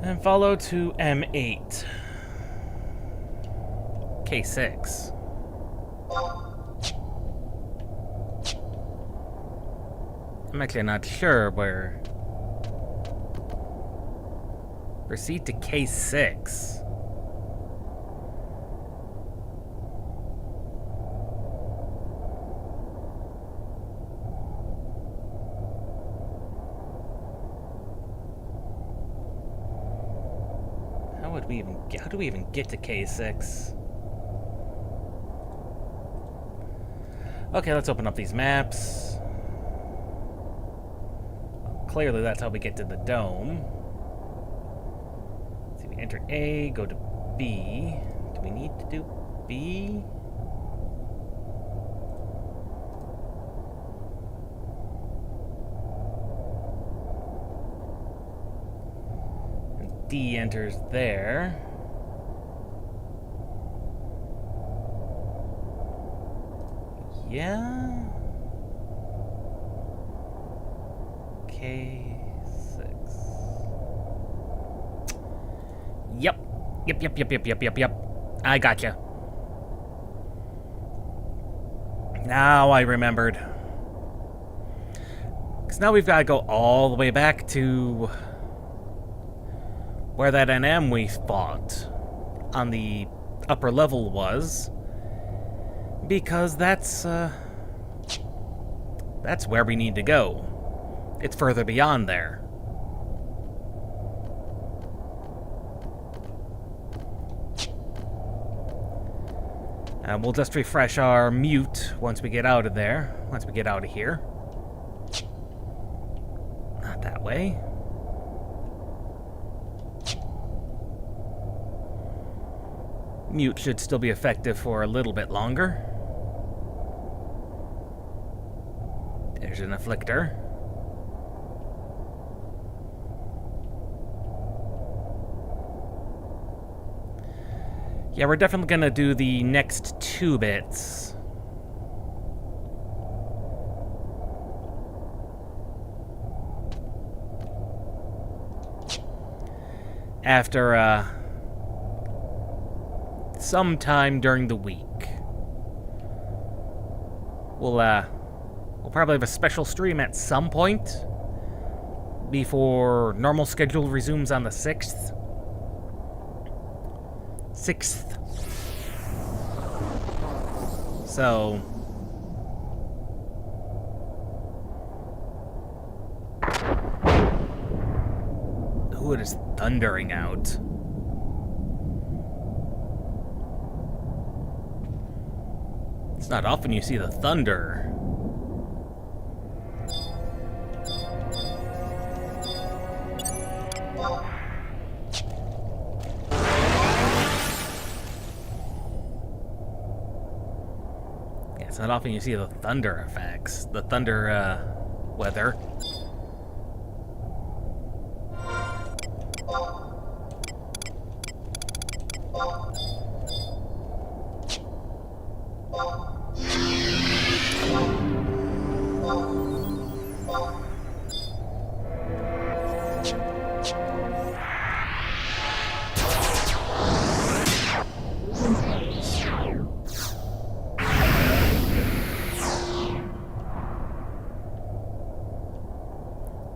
[SPEAKER 1] And follow to M8. K6. I'm actually not sure where... Proceed to K6. How do we even get to K6? Okay, let's open up these maps. Clearly that's how we get to the dome. Let's see, we enter A, go to B. Do we need to do B? And D enters there. Yeah. K6. Yep. I gotcha. Now I remembered. Because now we've got to go all the way back to where that NM we fought on the upper level was. Because that's where we need to go. It's further beyond there. We'll just refresh our mute once we get out of there. Once we get out of here. Not that way. Mute should still be effective for a little bit longer. There's an afflictor. Yeah, we're definitely gonna do the next 2 bits. After, sometime during the week. We'll probably have a special stream at some point before normal schedule resumes on the 6th. So... Ooh, it is thundering out. It's not often you see the thunder. It's not often you see the thunder effects, the thunder, weather.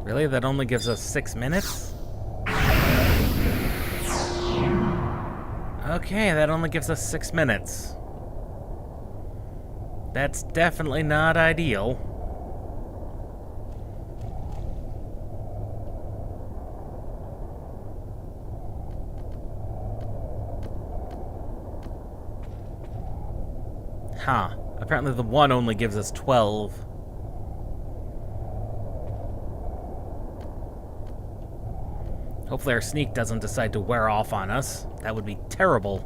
[SPEAKER 1] Really? That only gives us 6 minutes? Okay, that only gives us 6 minutes. That's definitely not ideal. Huh. Apparently the one only gives us 12. Hopefully our sneak doesn't decide to wear off on us. That would be terrible.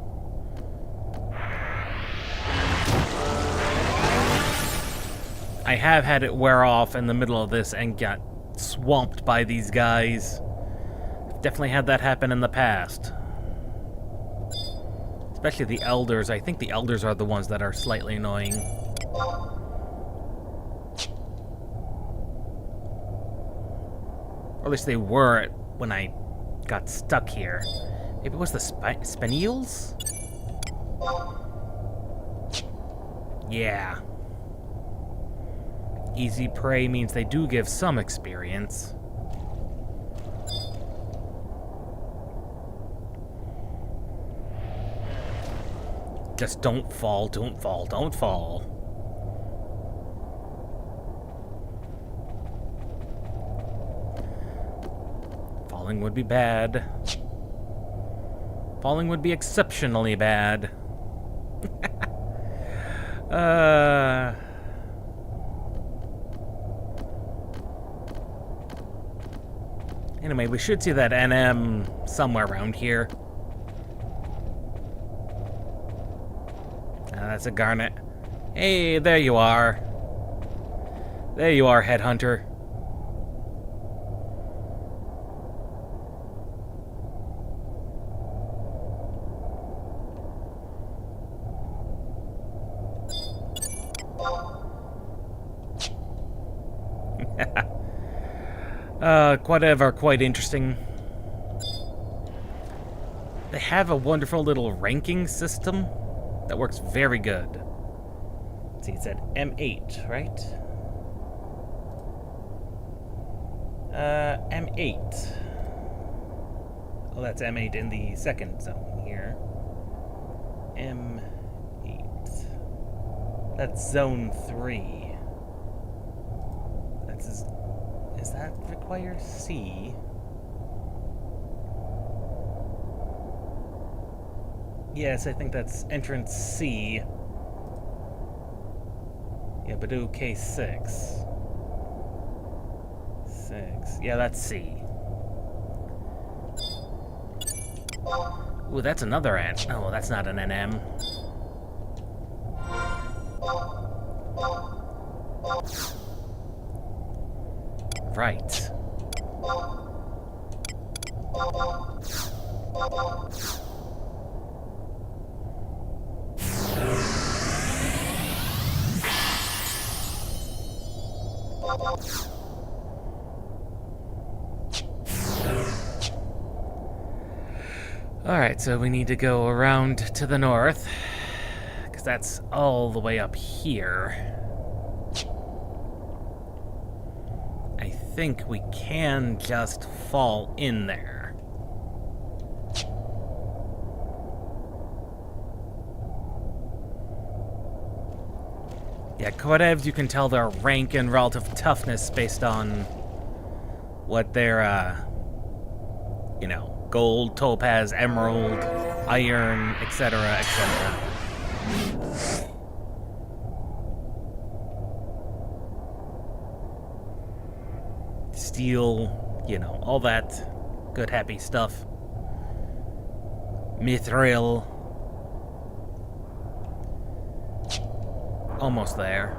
[SPEAKER 1] I have had it wear off in the middle of this and got swamped by these guys. I've definitely had that happen in the past. Especially the elders. I think the elders are the ones that are slightly annoying. Or at least they were when I got stuck here. Maybe it was the spaniels? Yeah. Easy prey means they do give some experience. Just don't fall, don't fall, don't fall. Falling would be bad. Falling would be exceptionally bad. Anyway, we should see that NM somewhere around here. That's a garnet. Hey, there you are. There you are, headhunter. Quite interesting. They have a wonderful little ranking system that works very good. Let's see, it's at M8, right? M8. Oh, that's M8 in the second zone here. M8. That's zone 3. Does that require C? Yes, I think that's entrance C. Yeah, Badu K6. 6. Yeah, that's C. Ooh, that's another N. Oh, that's not an NM. Right. Alright, so we need to go around to the north, because that's all the way up here. I think we can just fall in there. Yeah, Korevs, you can tell their rank and relative toughness based on what their, you know, gold, topaz, emerald, iron, etc., etc. Steel, you know, all that good, happy stuff. Mithril. Almost there.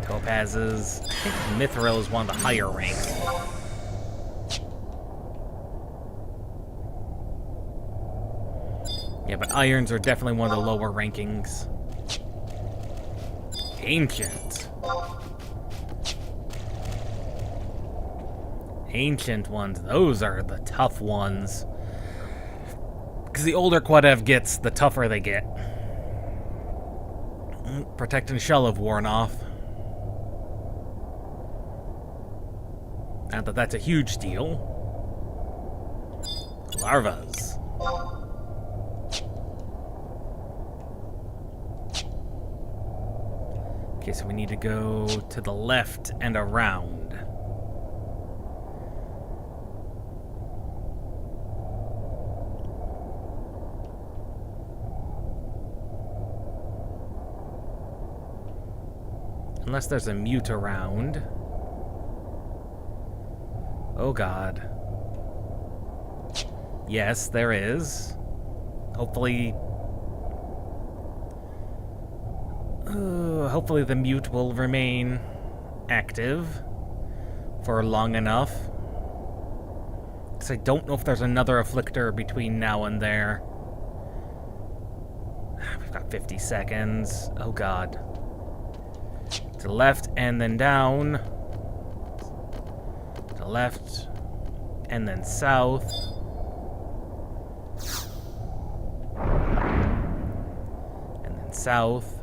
[SPEAKER 1] Topazes. I think Mithril is one of the higher ranks. Yeah, but irons are definitely one of the lower rankings. Ancient. Ancient ones, those are the tough ones. Because the older Quadev gets, the tougher they get. Protect and Shell have worn off. Not that that's a huge deal. Larvas. Okay, so we need to go to the left and around. Unless there's a mute around. Oh god. Yes, there is. Hopefully... hopefully the mute will remain active for long enough. Because I don't know if there's another afflictor between now and there. We've got 50 seconds. Oh god. To the left and then down. To the left and then south. And then south.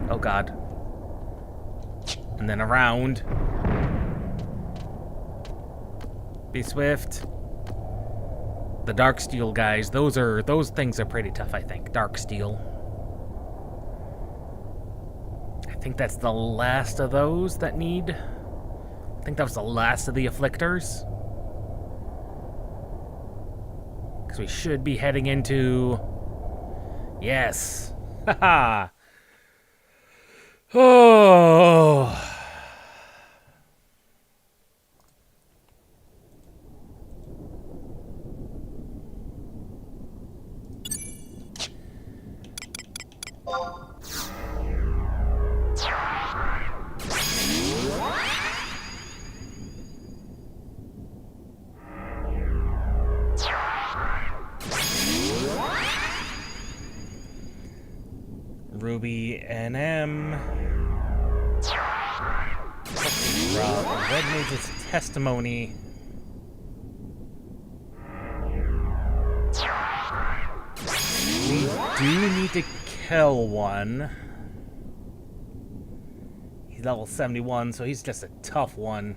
[SPEAKER 1] Oh god. And then around. Be swift. The dark steel guys, those things are pretty tough, I think. Dark steel. I think that's the last of those that need. I think that was the last of the afflictors. Because we should be heading into... Yes. Haha. Oh. Ruby NM. Red Mage's testimony. We do need to kill one. He's level 71, so he's just a tough one.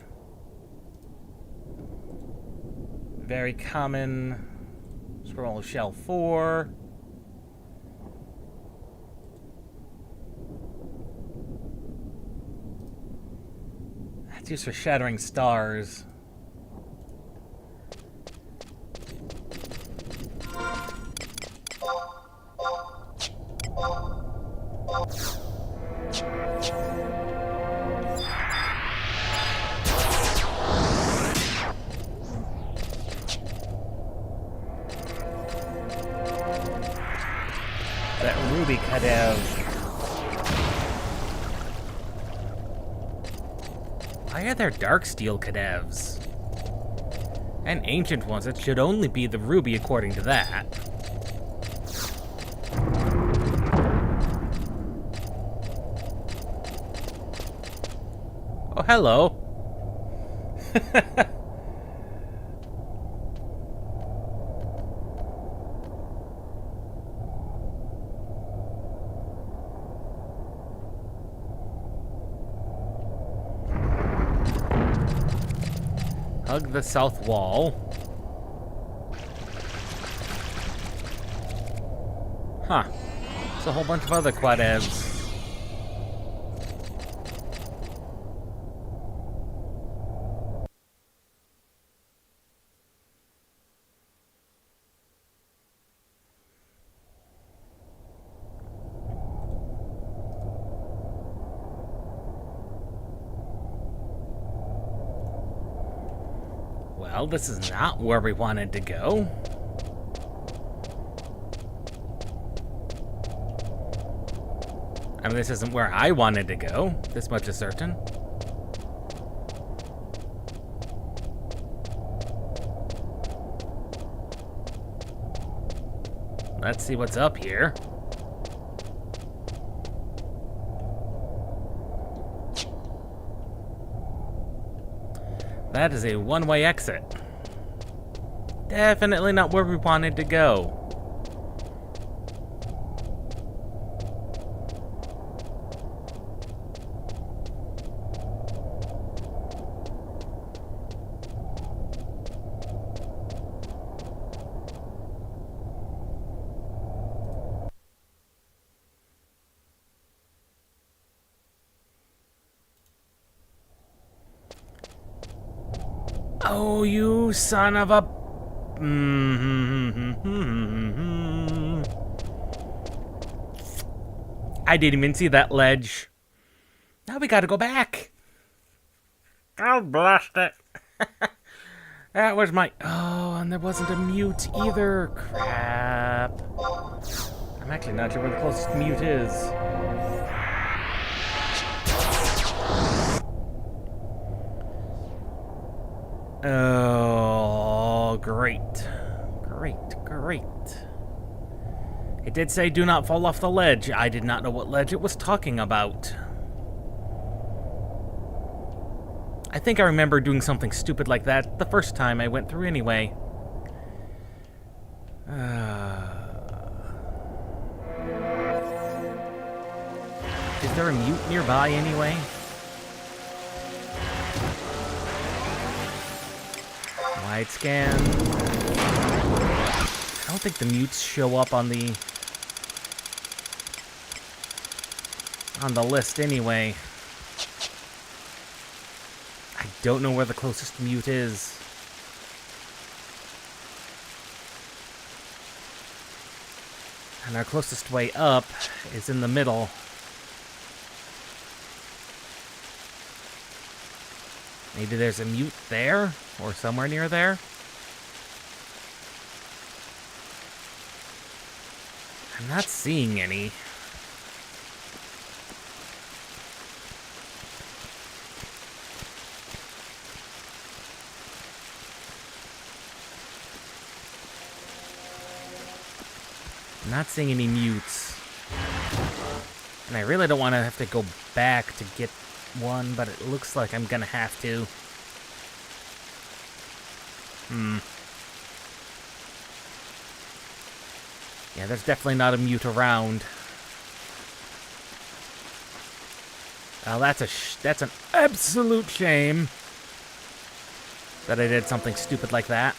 [SPEAKER 1] Very common. Scroll Shell 4. That's used for shattering stars. That ruby could have... Why are there dark steel cadavs? And ancient ones. It should only be the ruby according to that. Oh, hello. Hug the south wall. Huh. There's a whole bunch of other quadevs. Well, this is not where we wanted to go. I mean, this isn't where I wanted to go. This much is certain. Let's see what's up here. That is a one-way exit. Definitely not where we wanted to go. Oh, you son of a... I didn't even see that ledge. Now we gotta go back. Oh, blast it. That was my... Oh, and there wasn't a mute either. Crap. I'm actually not sure where the closest mute is. Oh, great. Great, great. It did say do not fall off the ledge. I did not know what ledge it was talking about. I think I remember doing something stupid like that the first time I went through anyway. Is there a mute nearby anyway? Wide scan. I don't think the mutes show up on the list anyway. I don't know where the closest mute is. And our closest way up is in the middle. Maybe there's a mute there, or somewhere near there. I'm not seeing any. I'm not seeing any mutes. And I really don't want to have to go back to get one, but it looks like I'm gonna have to. Yeah, there's definitely not a mute around. Well, that's an absolute shame that I did something stupid like that.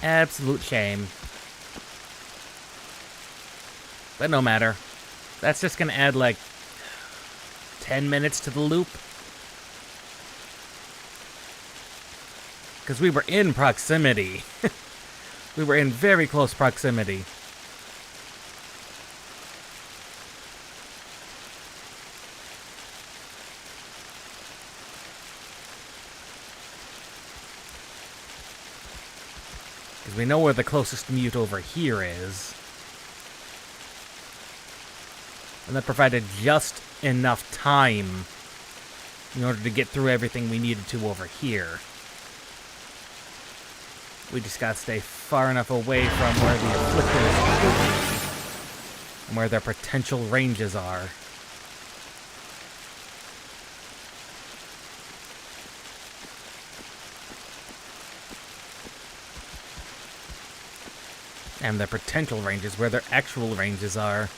[SPEAKER 1] Absolute shame. But no matter. That's just gonna add like 10 minutes to the loop. Because we were in proximity. We were in very close proximity. Because we know where the closest mute over here is. And that provided just enough time in order to get through everything we needed to over here. We just gotta stay far enough away from where the afflictors could be and where their potential ranges are. And their potential ranges, where their actual ranges are.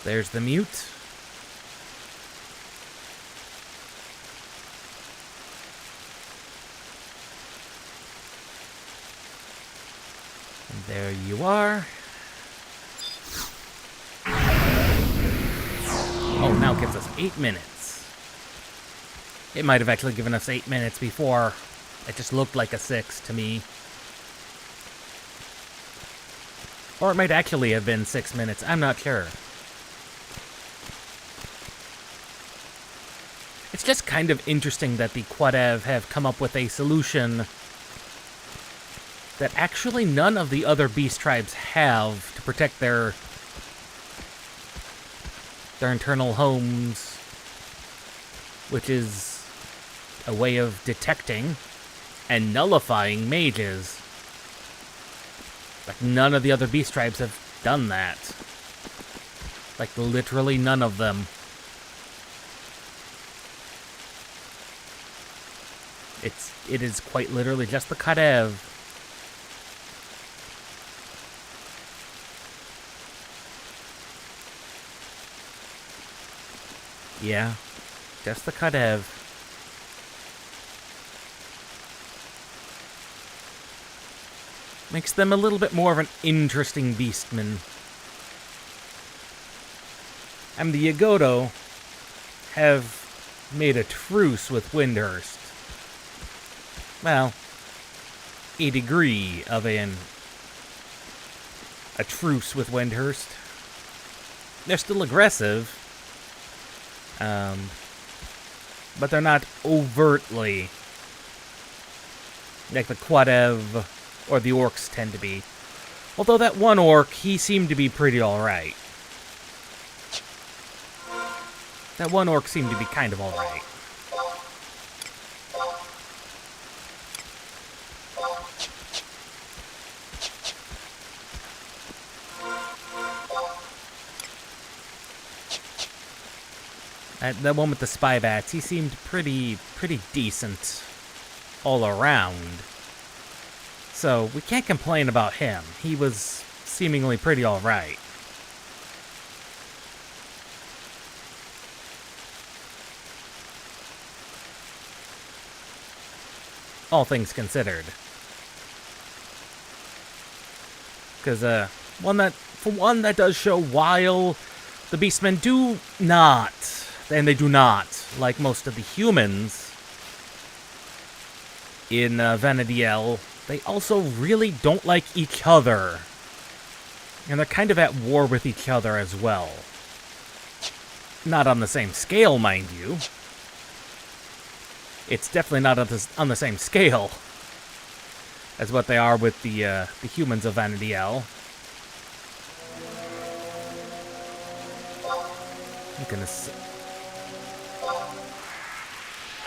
[SPEAKER 1] There's the mute. And there you are. Oh, now it gives us 8 minutes. It might have actually given us 8 minutes before. It just looked like a 6 to me. Or it might actually have been 6 minutes. I'm not sure. It's just kind of interesting that the XIV have come up with a solution that actually none of the other beast tribes have to protect their internal homes, which is a way of detecting and nullifying mages. Like, none of the other beast tribes have done that. Like, literally none of them. It is quite literally just the XIV. Yeah, just the XIV. Makes them a little bit more of an interesting beastman. And the Yagoto have made a truce with Windhurst. Well, a degree of a truce with Windhurst. They're still aggressive, but they're not overtly like the XIV or the orcs tend to be. Although that one orc, he seemed to be pretty alright. That one orc seemed to be kind of alright. That one with the spy bats, he seemed pretty decent all around. So, we can't complain about him. He was seemingly pretty alright. All things considered. Because, for one, that does show while the beastmen do not, and they do not, like most of the humans in Vanadiel, they also really don't like each other. And they're kind of at war with each other as well. Not on the same scale, mind you. It's definitely not on the same scale as what they are with the humans of Vanadiel. I'm gonna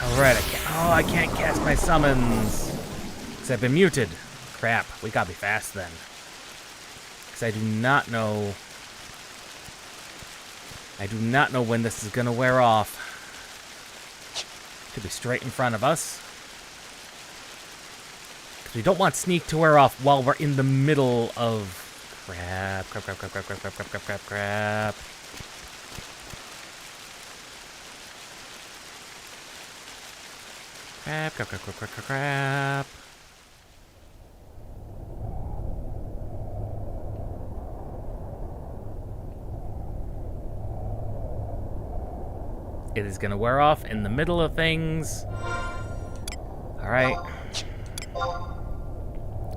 [SPEAKER 1] Alright, I can't cast my summons. Because I've been muted. Crap, we gotta be fast then. Because I do not know when this is gonna wear off. Could be straight in front of us. Because we don't want sneak to wear off while we're in the middle of crap. It is gonna wear off in the middle of things. Alright.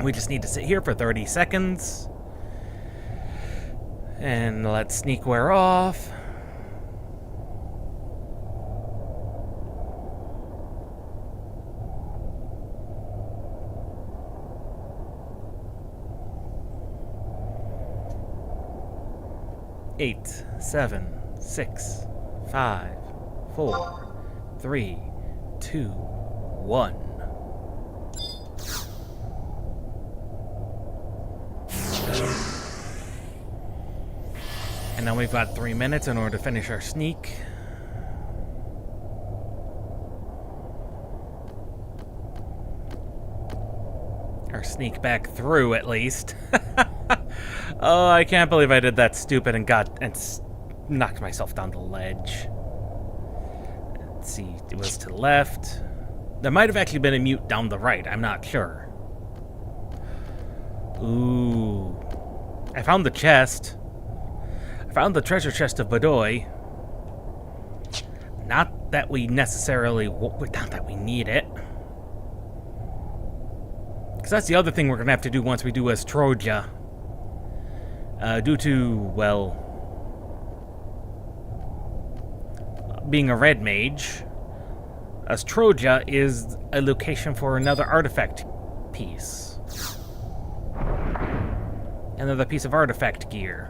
[SPEAKER 1] We just need to sit here for 30 seconds. And let sneak wear off. Eight, 7, 6, 5, 4, 3, 2, 1. And now we've got 3 minutes in order to finish our sneak. Or sneak back through, at least. Oh, I can't believe I did that stupid and knocked myself down the ledge. Let's see, it was to the left. There might have actually been a mute down the right, I'm not sure. Ooh. I found the chest. I found the treasure chest of Badoy. Not that we necessarily, not that we need it. Because that's the other thing we're going to have to do once we do Astroja. Due to, well, being a red mage, Astroja is a location for another artifact piece. Another piece of artifact gear.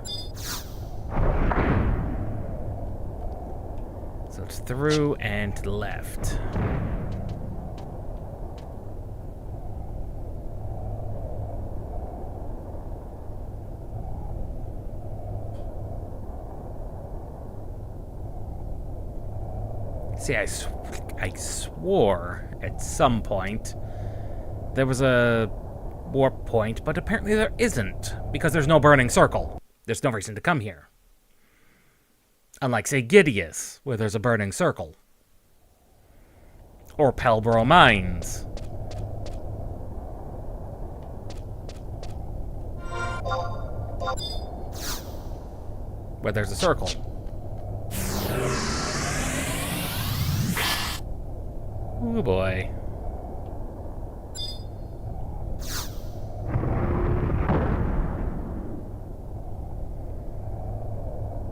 [SPEAKER 1] So it's through and to the left. See, I swore at some point there was a warp point, but apparently there isn't, because there's no burning circle. There's no reason to come here. Unlike, say, Gideus, where there's a burning circle. Or Pelborough Mines. Where there's a circle. Oh boy.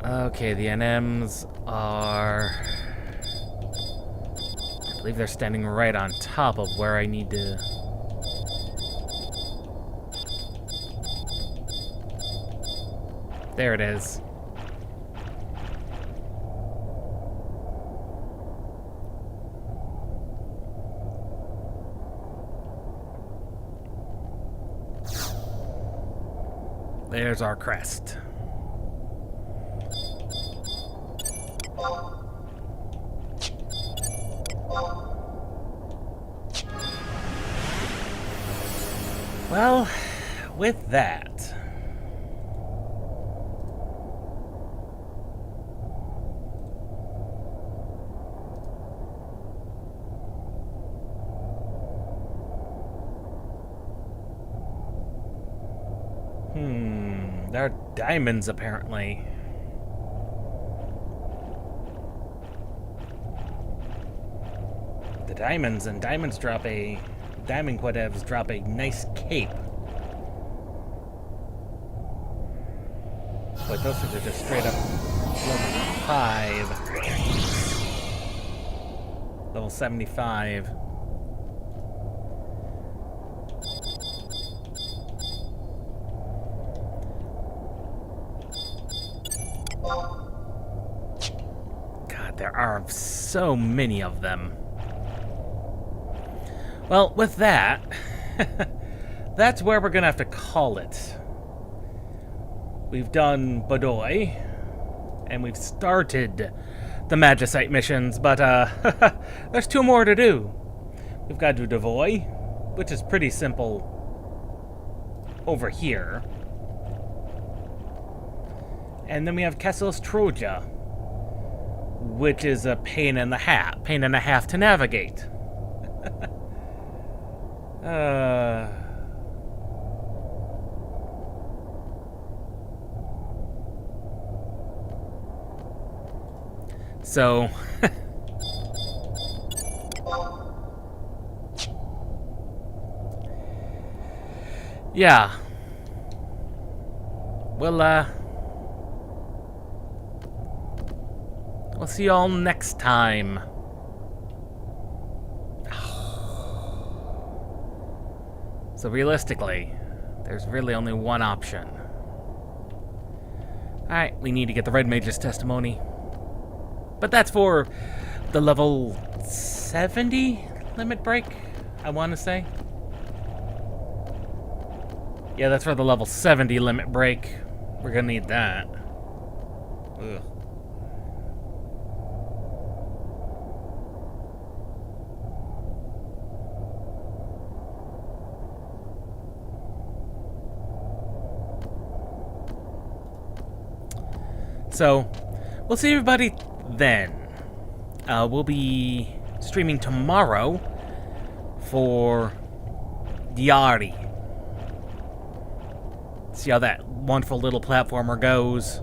[SPEAKER 1] Okay, the NMs are... I believe they're standing right on top of where I need to... There it is. There's our crest. Well, with that... There are diamonds, apparently. The diamonds, and diamonds drop a... Diamond quadevs drop a nice cape. But those are just straight up level 5. Level 75. God, there are so many of them. Well, with that, that's where we're gonna have to call it. We've done Badoy, and we've started the Magicite missions, but there's 2 more to do. We've got to do Devoy, which is pretty simple over here. And then we have Kessel's Troja, which is a pain and a half to navigate. So yeah. We'll see y'all next time. So realistically, there's really only one option. Alright, we need to get the Red Mage's testimony. But that's for the level 70 limit break, I want to say. Yeah, that's for the level 70 limit break. We're gonna need that. Ugh. So, we'll see everybody then. We'll be streaming tomorrow for Diari. See how that wonderful little platformer goes.